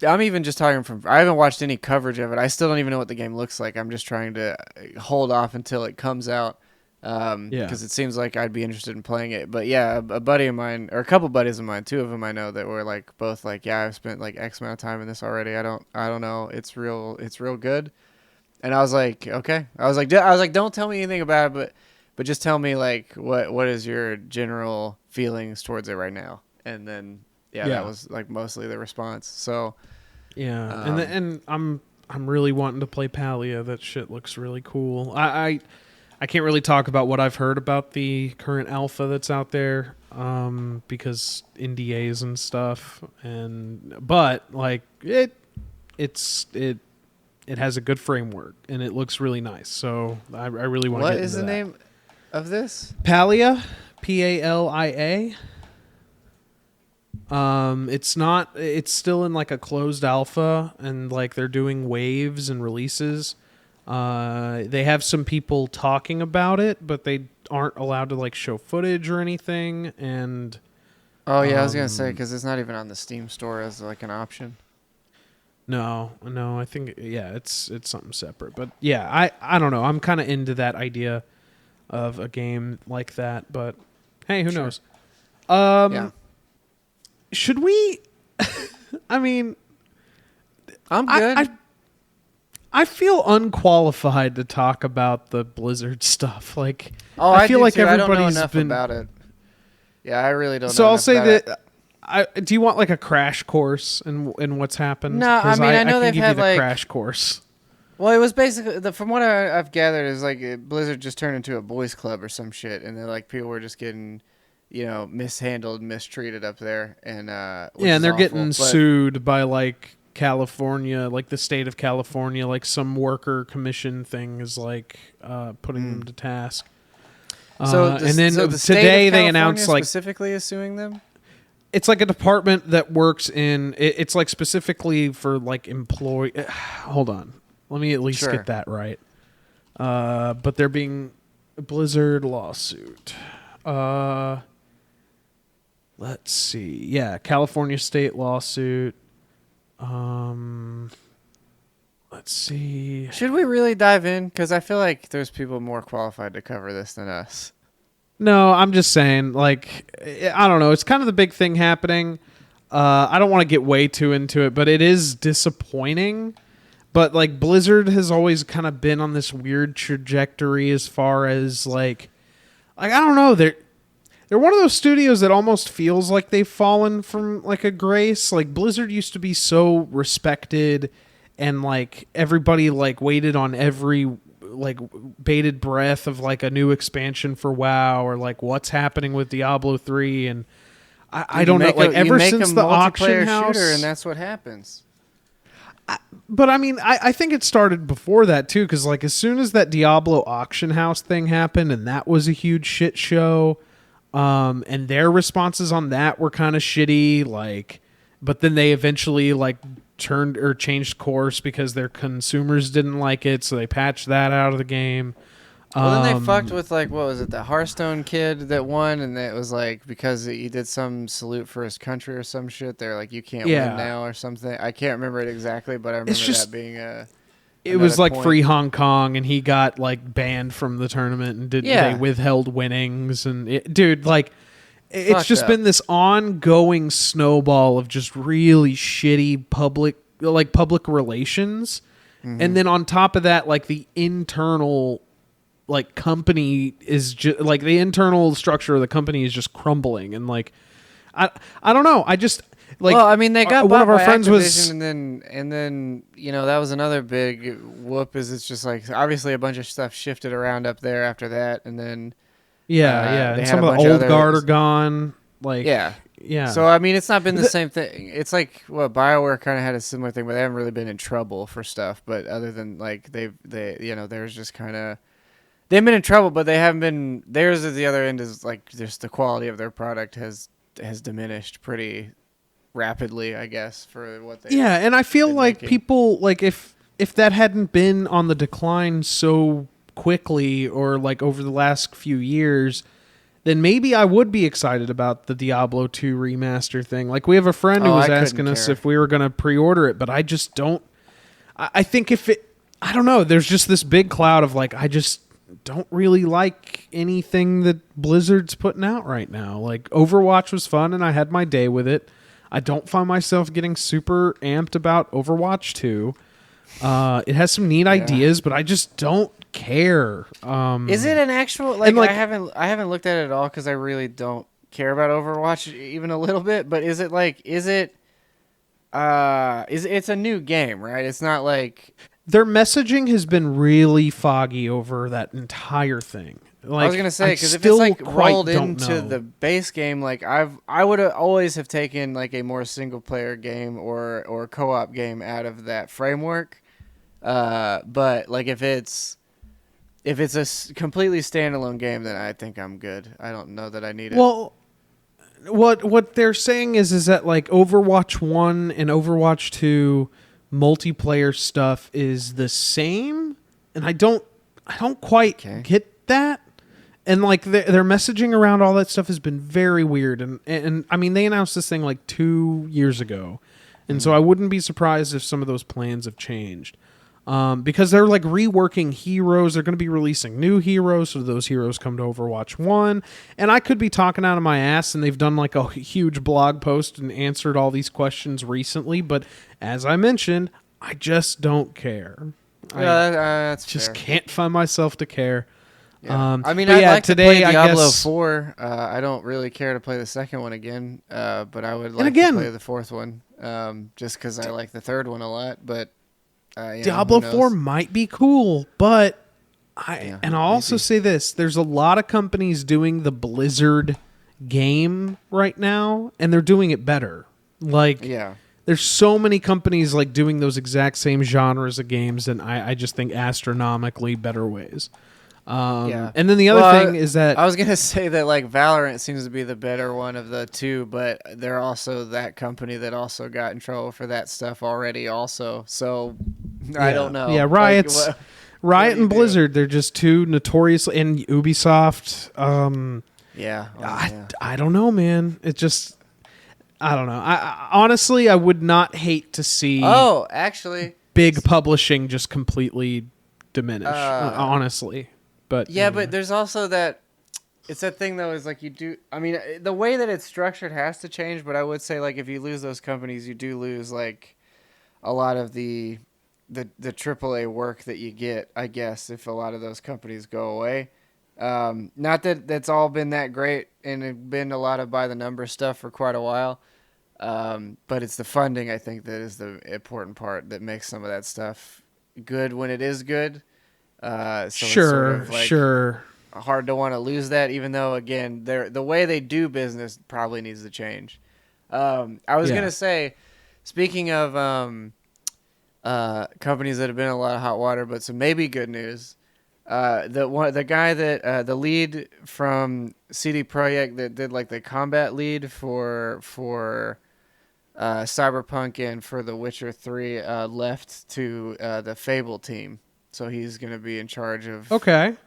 Speaker 1: even just talking from. I haven't watched any coverage of it. I still don't even know what the game looks like. I'm just trying to hold off until it comes out. Because it seems like I'd be interested in playing it. But yeah, a buddy of mine, or a couple buddies of mine, two of them I know that were like both like, yeah, I've spent like X amount of time in this already. I don't know. It's real good. And I was like, okay. I was like, don't tell me anything about it, but just tell me like what is your general feelings towards it right now. And then that was like mostly the response. So
Speaker 2: and I'm really wanting to play Palia. That shit looks really cool. I can't really talk about what I've heard about the current alpha that's out there because NDAs and stuff. But like it has a good framework and it looks really nice. So I really want to get into that. What is the
Speaker 1: name of this?
Speaker 2: Palia, Palia. It's still in like a closed alpha and like they're doing waves and releases. They have some people talking about it, but they aren't allowed to like show footage or anything. And
Speaker 1: I was gonna say because it's not even on the Steam store as like an option.
Speaker 2: No, I think it's something separate. But yeah, I don't know. I'm kind of into that idea of a game like that. But hey, who knows? Should we? I mean,
Speaker 1: I'm good.
Speaker 2: I feel unqualified to talk about the Blizzard stuff. Like, I feel like everybody's
Speaker 1: I don't know enough about it. Yeah, I really don't.
Speaker 2: So I'll say that. Do you want like a crash course in what's happened?
Speaker 1: No, I mean I know they've had
Speaker 2: like crash course.
Speaker 1: Well, it was basically from what I've gathered is like Blizzard just turned into a boys' club or some shit, and then like people were just getting, mishandled, mistreated up there, and
Speaker 2: and they're getting sued by like California, like the state of California, like some worker commission thing is like putting them to task. Today they announced like
Speaker 1: specifically is suing them.
Speaker 2: It's like a department that works in. It's like specifically for like employee. Hold on, let me at least get that right. But they're being a Blizzard lawsuit. Let's see. Yeah, California state lawsuit. Let's see.
Speaker 1: Should we really dive in? Because I feel like there's people more qualified to cover this than us.
Speaker 2: No, I'm just saying, like, I don't know. It's kind of the big thing happening. I don't want to get way too into it, but it is disappointing. But, like, Blizzard has always kind of been on this weird trajectory as far as, like I don't know. They're one of those studios that almost feels like they've fallen from like a grace. Like Blizzard used to be so respected and like everybody like waited on every like bated breath of like a new expansion for WoW or like what's happening with Diablo 3 and I don't know. Like ever since the auction house
Speaker 1: shooter and that's what happens.
Speaker 2: But I mean, I think it started before that too, because like as soon as that Diablo auction house thing happened and that was a huge shit show. And their responses on that were kind of shitty, like, but then they eventually like turned or changed course because their consumers didn't like it, so they patched that out of the game.
Speaker 1: Well, then they fucked with like what was it, the Hearthstone kid that won, and it was like because he did some salute for his country or some shit. They're like, you can't win now or something. I can't remember it exactly, but I remember that being a.
Speaker 2: It was like Free Hong Kong, and he got like banned from the tournament, and they withheld winnings, and it's just been this ongoing snowball of just really shitty public relations, and then on top of that, like the internal like company is just like the internal structure of the company is just crumbling, and like I don't know, I just. Like,
Speaker 1: well, I mean, they got
Speaker 2: one of our friends
Speaker 1: Activision and then that was another big whoop. Is it's just like obviously a bunch of stuff shifted around up there after that, and then
Speaker 2: and some of the old guard are gone. Like yeah.
Speaker 1: So I mean, it's not been the same thing. It's like BioWare kind of had a similar thing, but they haven't really been in trouble for stuff. But other than like they there's just kind of they've been in trouble, but they haven't been. Theirs at the other end is like just the quality of their product has diminished pretty rapidly, I guess, for what they.
Speaker 2: Yeah, and I feel like
Speaker 1: making.
Speaker 2: people like if that hadn't been on the decline so quickly or like over the last few years, then maybe I would be excited about the Diablo 2 remaster thing. Like we have a friend who was asking us if we were going to pre-order it, but I just don't. I think if it, I don't know. There's just this big cloud of like I just don't really like anything that Blizzard's putting out right now. Like Overwatch was fun and I had my day with it. I don't find myself getting super amped about Overwatch 2. It has some neat ideas, but I just don't care.
Speaker 1: Is it an actual like I haven't looked at it at all because I really don't care about Overwatch even a little bit. But is it it's a new game, right? It's not like
Speaker 2: their messaging has been really foggy over that entire thing. Like,
Speaker 1: I was gonna say because if it's like rolled into the base game, like I would always have taken like a more single player game or co-op game out of that framework. But like if it's a completely standalone game, then I think I'm good. I don't know that I need it.
Speaker 2: Well, what they're saying is that like Overwatch 1 and Overwatch 2 multiplayer stuff is the same, and I don't quite get that. And like their messaging around all that stuff has been very weird, and I mean they announced this thing like 2 years ago, and so I wouldn't be surprised if some of those plans have changed, because they're like reworking heroes. They're going to be releasing new heroes, so those heroes come to Overwatch 1. And I could be talking out of my ass, and they've done like a huge blog post and answered all these questions recently, but as I mentioned, I just don't care.
Speaker 1: That's
Speaker 2: just
Speaker 1: fair.
Speaker 2: can't find myself to care.
Speaker 1: Yeah. I mean, I'd like
Speaker 2: today,
Speaker 1: to play Diablo 4. I don't really care to play the second one again, but I would like to play the fourth one, just because I like the third one a lot. But
Speaker 2: Diablo 4 might be cool, but I'll also say this: there's a lot of companies doing the Blizzard game right now, and they're doing it better. Like, there's so many companies like doing those exact same genres of games, and I just think astronomically better ways. And then the other thing is that
Speaker 1: I was gonna say that like Valorant seems to be the better one of the two, but they're also that company that also got in trouble for that stuff already. Also, so I don't know.
Speaker 2: Yeah, Riot and Blizzard, they're just two notoriously, and Ubisoft. I don't know, man. It just I don't know. I honestly I would not hate to see.
Speaker 1: Actually,
Speaker 2: big publishing just completely diminish. Honestly. But
Speaker 1: but there's also that it's that thing though is like you do. I mean, the way that it's structured has to change. But I would say like if you lose those companies, you do lose like a lot of the AAA work that you get. I guess if a lot of those companies go away, not that that's all been that great and it's been a lot of by the number stuff for quite a while. But it's the funding I think that is the important part that makes some of that stuff good when it is good. So
Speaker 2: sure.
Speaker 1: Hard to want to lose that, even though again, the way they do business probably needs to change. I was gonna say, speaking of companies that have been in a lot of hot water, but some maybe good news. The guy that the lead from CD Projekt that did like the combat lead for Cyberpunk and for The Witcher 3 left to the Fable team. So he's going to be in charge of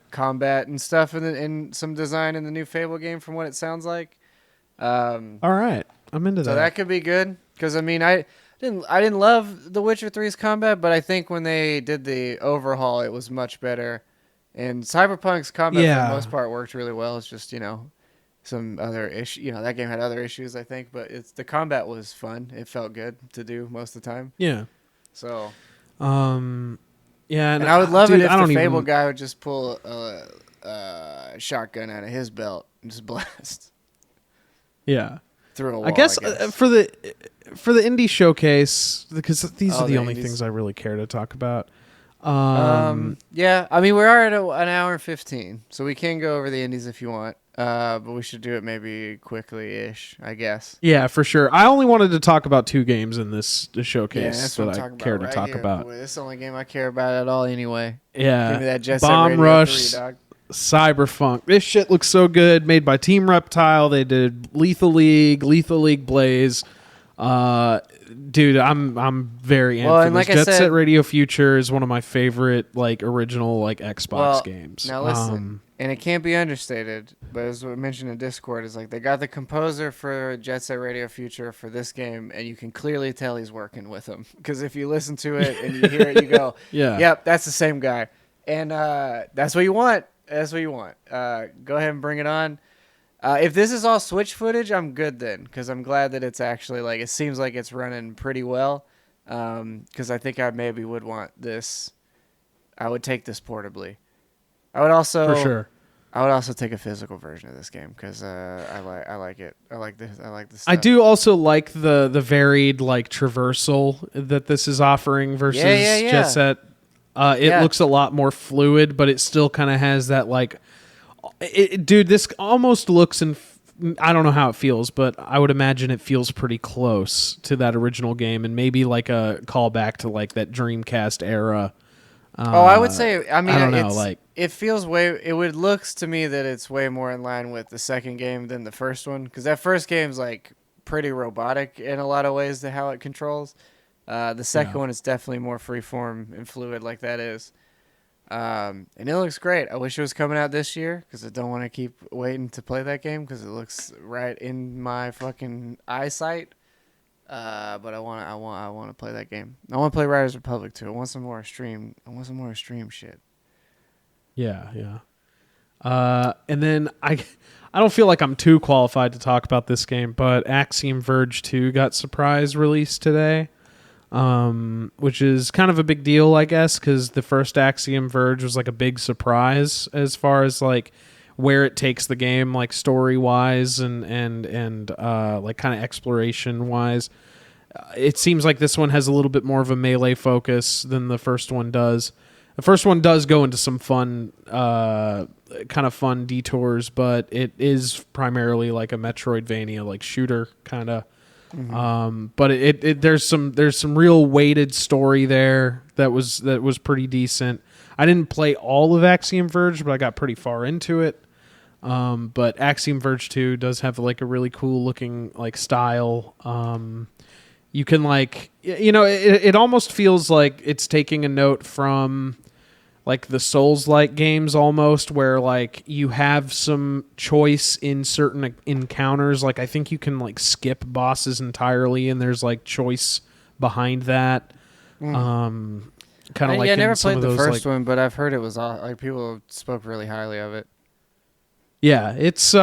Speaker 1: combat and stuff and some design in the new Fable game from what it sounds like.
Speaker 2: All right. I'm into that.
Speaker 1: So that could be good because I mean I didn't love The Witcher 3's combat, but I think when they did the overhaul it was much better. And Cyberpunk's combat for the most part worked really well. It's just, some other issue, that game had other issues I think, but the combat was fun. It felt good to do most of the time.
Speaker 2: Yeah.
Speaker 1: So
Speaker 2: yeah,
Speaker 1: and I would love it if the Fable guy would just pull a shotgun out of his belt and just blast.
Speaker 2: Yeah,
Speaker 1: through a wall.
Speaker 2: I guess. For the indie showcase, because these are the only things I really care to talk about.
Speaker 1: Yeah, I mean we are at an hour and 15, so we can go over the indies if you want. but we should do it maybe quickly-ish, I guess.
Speaker 2: Yeah, for sure. I only wanted to talk about 2 games in this showcase
Speaker 1: Yeah,
Speaker 2: that I care to talk about.
Speaker 1: Boy, this is the only game I care about at all anyway.
Speaker 2: Yeah.
Speaker 1: Give me that Jet Set
Speaker 2: Bomb
Speaker 1: Radio
Speaker 2: Rush,
Speaker 1: 3, dog.
Speaker 2: Cyberpunk. This shit looks so good. Made by Team Reptile. They did Lethal League Blaze. Dude, I'm very amped for
Speaker 1: and
Speaker 2: this.
Speaker 1: like I
Speaker 2: Jet
Speaker 1: said,
Speaker 2: Set Radio Future is one of my favorite like original like Xbox games.
Speaker 1: Now listen, and it can't be understated, but as we mentioned in Discord, is like they got the composer for Jet Set Radio Future for this game, and you can clearly tell he's working with him because if you listen to it and you hear it, you go,
Speaker 2: yeah,
Speaker 1: yep, that's the same guy, and that's what you want. That's what you want. Go ahead and bring it on. If this is all Switch footage, I'm good then, because I'm glad that it's actually like it seems like it's running pretty well. Because I think I maybe would want this. I would take this portably. I would also
Speaker 2: for sure.
Speaker 1: I would also take a physical version of this game because I like it. I like this. I like this.
Speaker 2: I do also like the varied like traversal that this is offering versus Jet Set. It looks a lot more fluid, but it still kind of has that like. Dude, this almost looks and I don't know how it feels, but I would imagine it feels pretty close to that original game, and maybe like a callback to like that Dreamcast era.
Speaker 1: I would say. I mean,
Speaker 2: I don't know,
Speaker 1: it feels way. It would looks to me that it's way more in line with the second game than the first one, because that first game's like pretty robotic in a lot of ways to how it controls. The second one is definitely more freeform and fluid, like that is. And it looks great. I wish it was coming out this year because I don't want to keep waiting to play that game because it looks right in my fucking eyesight. But I want to play that game. I want to play Riders Republic too. I want some more stream. I want some more stream shit.
Speaker 2: Yeah. And then I don't feel like I'm too qualified to talk about this game, but Axiom Verge 2 got surprise release today. Which is kind of a big deal, I guess, because the first Axiom Verge was like a big surprise as far as like where it takes the game, like story wise and like kind of exploration wise. It seems like this one has a little bit more of a melee focus than the first one does. The first one does go into some fun, kind of fun detours, but it is primarily like a Metroidvania, like shooter kind of. Mm-hmm. But there's some real weighted story there that was pretty decent. I didn't play all of Axiom Verge, but I got pretty far into it. But Axiom Verge 2 does have like a really cool looking like style. You can like it almost feels like it's taking a note from like the Souls-like games almost, where like you have some choice in certain encounters. Like I think you can like skip bosses entirely, and there's like choice behind that. Kind of like
Speaker 1: I never played the first
Speaker 2: like,
Speaker 1: one, but I've heard it was like people spoke really highly of it.
Speaker 2: Yeah, it's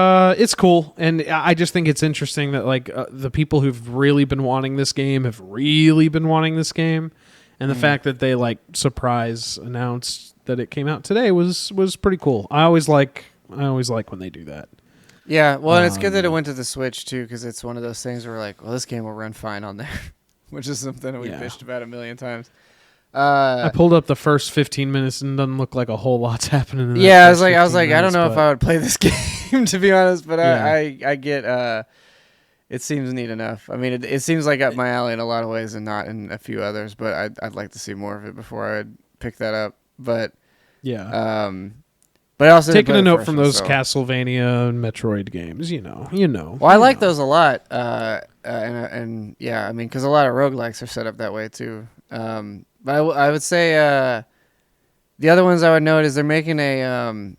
Speaker 2: cool, and I just think it's interesting that like the people who've really been wanting this game have really been wanting this game. And the fact that they like surprise announced that it came out today was pretty cool. I always like when they do that.
Speaker 1: Yeah, well, and it's good that it went to the Switch too, because it's one of those things where like, well, this game will run fine on there, which is something that we bitched about a million times.
Speaker 2: I pulled up the first 15 minutes and it doesn't look like a whole lot's happening.
Speaker 1: I was like, I don't know if I would play this game to be honest, but I get. It seems neat enough. I mean, it seems like up my alley in a lot of ways and not in a few others, but I'd like to see more of it before I would pick that up. But
Speaker 2: yeah.
Speaker 1: But I also
Speaker 2: taking a note from those Castlevania and Metroid games, you know.
Speaker 1: Well, I like those a lot, and yeah, I mean, because a lot of roguelikes are set up that way too. But I would say the other ones I would note is they're making a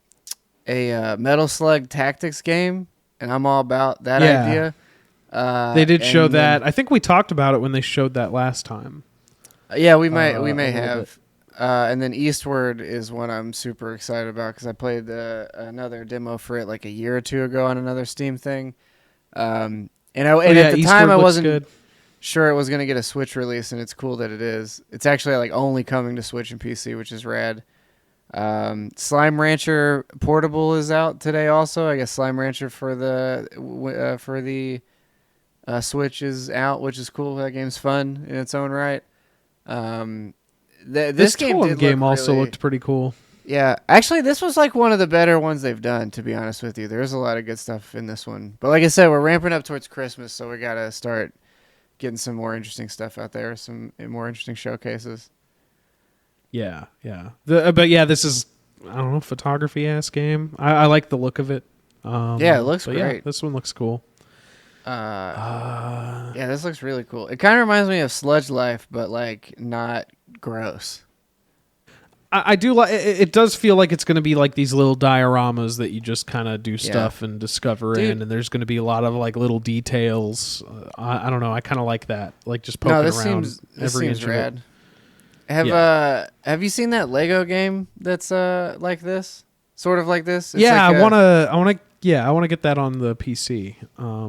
Speaker 1: Metal Slug Tactics game, and I'm all about that idea.
Speaker 2: They did show that. I think we talked about it when they showed that last time.
Speaker 1: Yeah, we may have. And then Eastward is one I'm super excited about because I played another demo for it like a year or two ago on another Steam thing. At the time I wasn't sure it was going to get a Switch release, and it's cool that it is. It's actually like only coming to Switch and PC, which is rad. Slime Rancher Portable is out today also. I guess Slime Rancher for the Switch is out, which is cool. That game's fun in its own right. This
Speaker 2: game also looked pretty cool.
Speaker 1: Yeah, actually, this was like one of the better ones they've done. To be honest with you, there's a lot of good stuff in this one. But like I said, we're ramping up towards Christmas, so we gotta start getting some more interesting stuff out there, some more interesting showcases.
Speaker 2: Yeah, yeah. But yeah, this is, I don't know, photography ass game. I like the look of it.
Speaker 1: Yeah, it looks
Speaker 2: but
Speaker 1: great.
Speaker 2: Yeah, this one looks cool.
Speaker 1: Yeah, this looks really cool. It kind of reminds me of Sludge Life, but like not gross.
Speaker 2: I do like it. Does feel like it's going to be like these little dioramas that you just kind of do stuff and discover in, and there's going to be a lot of like little details. I don't know. I kind of like that, like just poking around
Speaker 1: this
Speaker 2: every
Speaker 1: seems
Speaker 2: inch
Speaker 1: rad.
Speaker 2: of it.
Speaker 1: Have you seen that Lego game that's like this, sort of like this? It's
Speaker 2: Yeah,
Speaker 1: like
Speaker 2: I want to get that on the PC.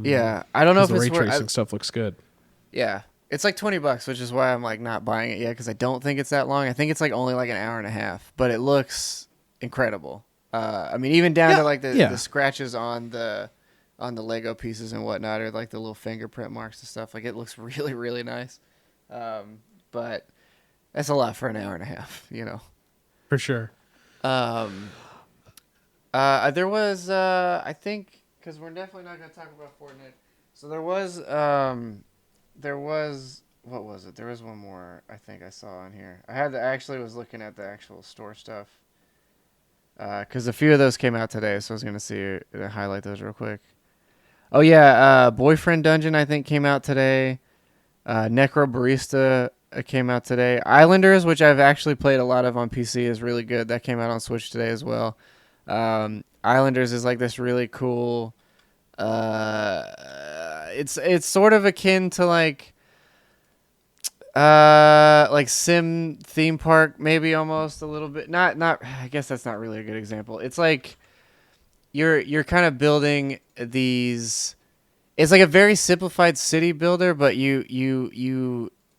Speaker 1: Yeah, I don't know if
Speaker 2: the
Speaker 1: it's
Speaker 2: ray tracing stuff looks good.
Speaker 1: Yeah, it's like $20, which is why I'm like not buying it yet because I don't think it's that long. I think it's like only like an hour and a half, but it looks incredible. I mean, even down to like the scratches on the Lego pieces and whatnot, or like the little fingerprint marks and stuff. Like it looks really, really nice. But that's a lot for an hour and a half, you know.
Speaker 2: For sure.
Speaker 1: There was I think because we're definitely not gonna talk about Fortnite. So there was what was it? There was one more I think I saw on here. I was looking at the actual store stuff. Because a few of those came out today, so I was gonna highlight those real quick. Oh yeah, Boyfriend Dungeon I think came out today. Necro Barista came out today. Islanders, which I've actually played a lot of on PC, is really good. That came out on Switch today as well. Islanders is like this really cool. It's sort of akin to like Sim theme park, maybe almost a little bit. Not. I guess that's not really a good example. It's like you're kind of building these. It's like a very simplified city builder, but you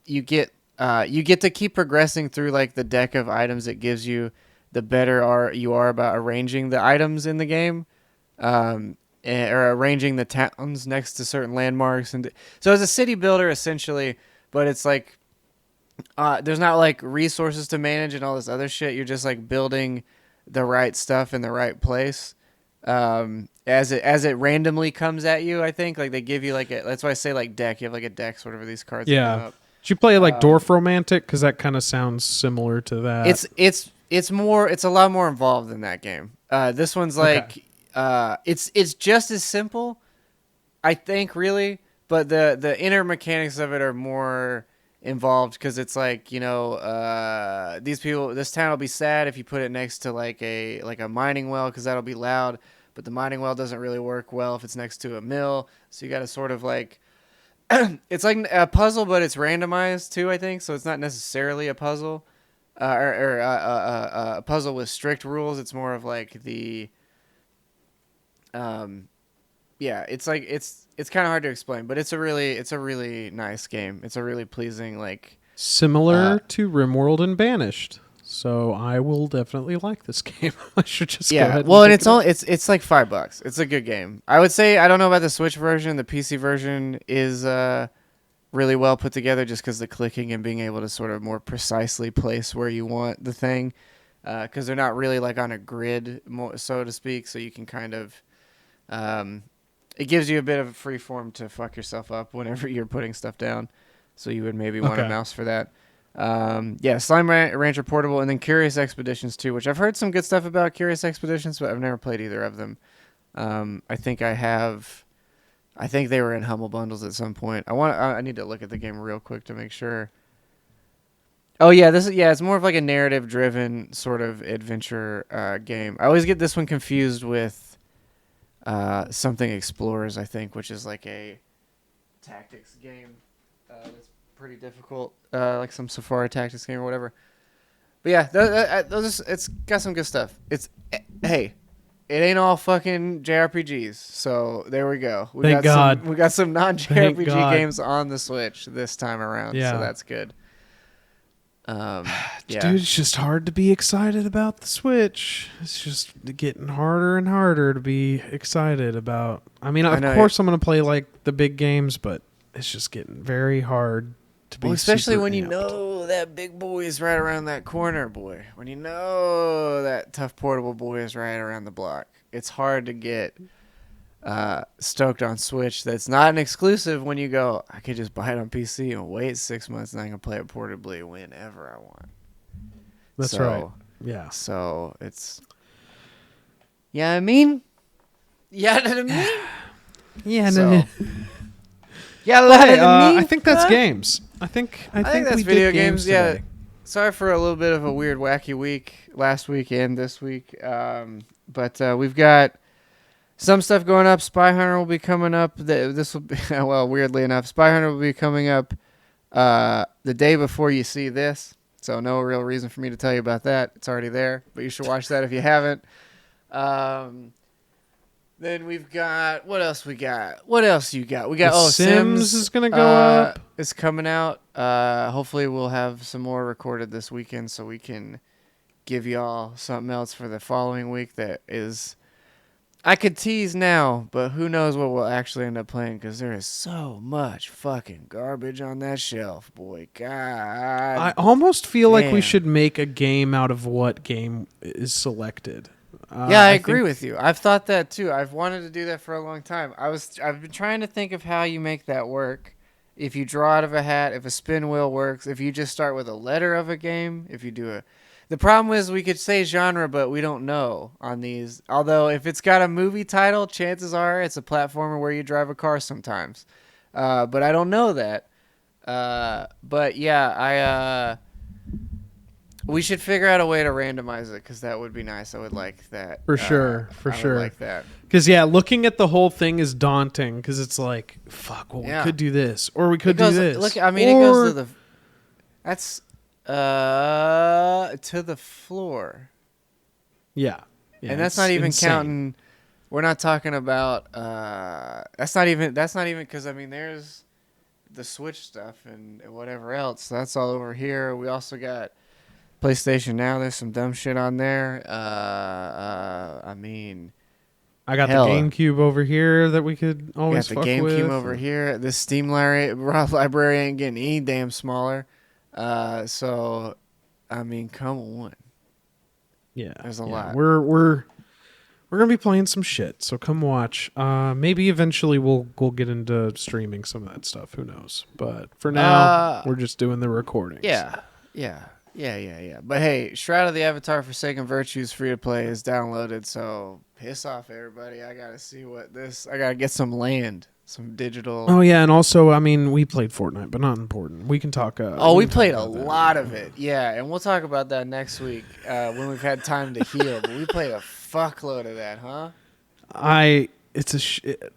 Speaker 1: get to keep progressing through like the deck of items it gives you. The better you are about arranging the items in the game, or arranging the towns next to certain landmarks, and so it's a city builder essentially. But it's like there's not like resources to manage and all this other shit. You're just like building the right stuff in the right place. As it randomly comes at you, I think like they give you like that's why I say like deck. You have like a deck sort of with these cards.
Speaker 2: Yeah. Did you play like Dwarf Romantic? Because that kind of sounds similar to that.
Speaker 1: It's a lot more involved than that game. This one's like it's just as simple, I think, really, but the inner mechanics of it are more involved because it's like, you know, this town will be sad if you put it next to like a mining well because that'll be loud, but the mining well doesn't really work well if it's next to a mill, so you got to sort of like it's like a puzzle, but it's randomized too, I think, so it's not necessarily a puzzle. Or a puzzle with strict rules. It's more of like the, it's like it's kind of hard to explain, but it's a really nice game. It's a really pleasing like
Speaker 2: similar to RimWorld and Banished. So I will definitely like this game. I should just go ahead.
Speaker 1: Well, and it's like $5. It's a good game. I would say I don't know about the Switch version. The PC version is really well put together just because the clicking and being able to sort of more precisely place where you want the thing, because they're not really like on a grid, so to speak, so you can kind of it gives you a bit of free form to fuck yourself up whenever you're putting stuff down, so you would maybe want a mouse for that. Slime Rancher Portable, and then Curious Expeditions too, which I've heard some good stuff about Curious Expeditions, but I've never played either of them. I think they were in Humble Bundles at some point. I need to look at the game real quick to make sure. Oh yeah, it's more of like a narrative-driven sort of adventure game. I always get this one confused with Something Explorers, I think, which is like a tactics game. That's pretty difficult, like some Safari tactics game or whatever. But yeah, it's got some good stuff. Hey. It ain't all fucking JRPGs, so there we go. We got some non-JRPG games on the Switch this time around, so that's good.
Speaker 2: Dude, it's just hard to be excited about the Switch. It's just getting harder and harder to be excited about. I mean, of course I'm going to play like the big games, but it's just getting very hard to be
Speaker 1: especially
Speaker 2: super
Speaker 1: when you
Speaker 2: amped.
Speaker 1: know that big boy is right around that corner, boy. When you know that tough portable boy is right around the block. It's hard to get stoked on Switch. That's not an exclusive when you go, I could just buy it on PC and wait 6 months and I can play it portably whenever I want.
Speaker 2: That's right. Yeah.
Speaker 1: So it's... Yeah, I mean... Yeah, I mean...
Speaker 2: Yeah,
Speaker 1: So,
Speaker 2: no.
Speaker 1: yeah,
Speaker 2: I think that's games. I think
Speaker 1: that's
Speaker 2: we
Speaker 1: video
Speaker 2: did games
Speaker 1: Yeah.
Speaker 2: today.
Speaker 1: Sorry for a little bit of a weird, wacky week last week and this week. But we've got some stuff going up. Spy Hunter will be coming up. This will be, well, weirdly enough, Spy Hunter will be coming up the day before you see this. So no real reason for me to tell you about that. It's already there, but you should watch that if you haven't. Then we've got, what else we got? What else you got? We got,
Speaker 2: Sims is going to go up.
Speaker 1: It's coming out. Hopefully we'll have some more recorded this weekend so we can give y'all something else for the following week that is, I could tease now, but who knows what we'll actually end up playing because there is so much fucking garbage on that shelf, boy. God.
Speaker 2: I almost feel like we
Speaker 1: damn.
Speaker 2: should make a game out of what game is selected.
Speaker 1: Yeah, I agree with you. I've thought that too. I've wanted to do that for a long time. I've been trying to think of how you make that work. If you draw out of a hat, if a spin wheel works, if you just start with a letter of a game, if you do the problem is we could say genre, but we don't know on these. Although if it's got a movie title, chances are it's a platformer where you drive a car sometimes. But I don't know that. But yeah, we should figure out a way to randomize it because that would be nice. I would like that.
Speaker 2: For sure.
Speaker 1: I would like that.
Speaker 2: Because, yeah, looking at the whole thing is daunting because it's like, fuck, well, we could do this or we could do this.
Speaker 1: Look, I mean, it goes to the... That's to the floor.
Speaker 2: Yeah.
Speaker 1: And that's not even counting... We're not talking about... That's not even because, I mean, there's the Switch stuff and whatever else. That's all over here. We also got... PlayStation Now, there's some dumb shit on there. I mean,
Speaker 2: I got the GameCube over here that we could always fuck with.
Speaker 1: Got the GameCube over here. This Steam library ain't getting any damn smaller. So, I mean, come on.
Speaker 2: Yeah,
Speaker 1: there's a lot.
Speaker 2: We're gonna be playing some shit. So come watch. Maybe eventually we'll get into streaming some of that stuff. Who knows? But for now, we're just doing the recordings.
Speaker 1: Yeah. But hey, Shroud of the Avatar Forsaken Virtues free to play is downloaded, so piss off everybody. I gotta get some land, some digital.
Speaker 2: Oh yeah, and also, I mean, we played Fortnite, but not important. We can talk.
Speaker 1: We played a lot of it, yeah, and we'll talk about that next week when we've had time to heal. But we played a fuckload of that, huh?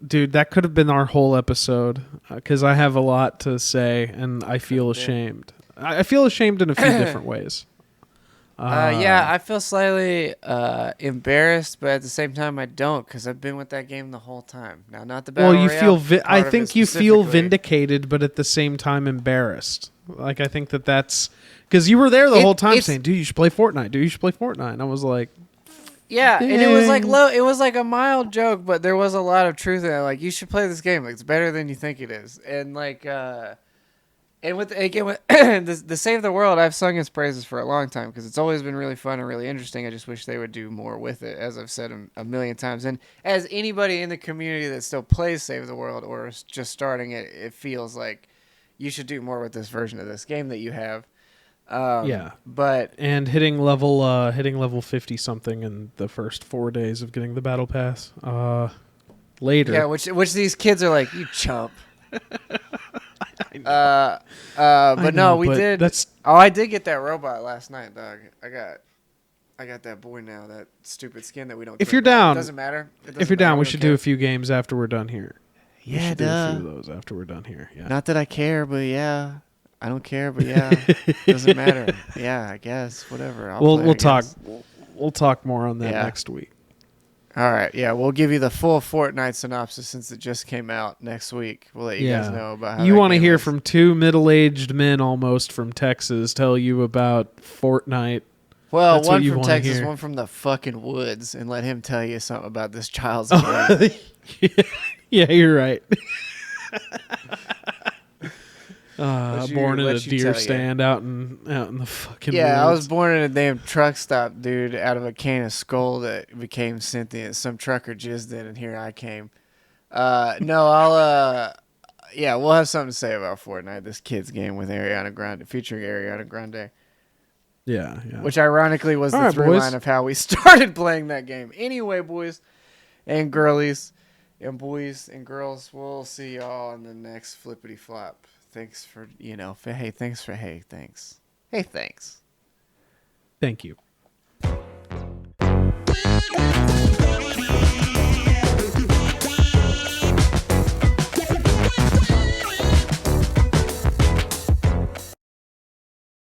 Speaker 2: Dude, that could have been our whole episode because I have a lot to say and I feel ashamed. I feel ashamed in a few different ways.
Speaker 1: I feel slightly embarrassed, but at the same time, I don't because I've been with that game the whole time. Now, not the battle royale.
Speaker 2: I think you feel vindicated, but at the same time embarrassed. Like I think that's because you were there the whole time saying, "Dude, you should play Fortnite. Dude, you should play Fortnite." And I was like,
Speaker 1: "Yeah," and it was like low. It was like a mild joke, but there was a lot of truth in it. Like you should play this game. Like it's better than you think it is, and like. And with the Save the World, I've sung its praises for a long time because it's always been really fun and really interesting. I just wish they would do more with it, as I've said a million times. And as anybody in the community that still plays Save the World or is just starting it, it feels like you should do more with this version of this game that you have.
Speaker 2: And hitting level 50 something in the first 4 days of getting the battle pass. Later,
Speaker 1: yeah, which these kids are like, you chump. We did. I did get that robot last night, dog. I got that boy now. That stupid skin that we don't.
Speaker 2: If you're down,
Speaker 1: it doesn't matter.
Speaker 2: If you're down, we should do a few games after we're done here.
Speaker 1: Yeah,
Speaker 2: do a few of those after we're done here. Yeah.
Speaker 1: Not that I care, but yeah, I don't care, but yeah, doesn't matter. Yeah, I guess whatever.
Speaker 2: We'll talk. We'll talk more on that next week.
Speaker 1: All right, yeah, we'll give you the full Fortnite synopsis since it just came out next week. We'll let you guys know about how
Speaker 2: you want to hear from two middle-aged men almost from Texas tell you about Fortnite.
Speaker 1: Well, that's one from Texas, one from the fucking woods, and let him tell you something about this child's game.
Speaker 2: Yeah, you're right. Born in a deer stand out in the fucking woods.
Speaker 1: I was born in a damn truck stop, dude, out of a can of Skull that became sentient. Some trucker jizzed in, and here I came. We'll have something to say about Fortnite, this kids game with Ariana Grande, featuring Ariana Grande.
Speaker 2: Yeah.
Speaker 1: Which ironically was the through line of how we started playing that game. Anyway, boys and girlies and boys and girls, we'll see y'all on the next flippity flop. Thanks for, thanks. Hey, thanks.
Speaker 2: Thank you.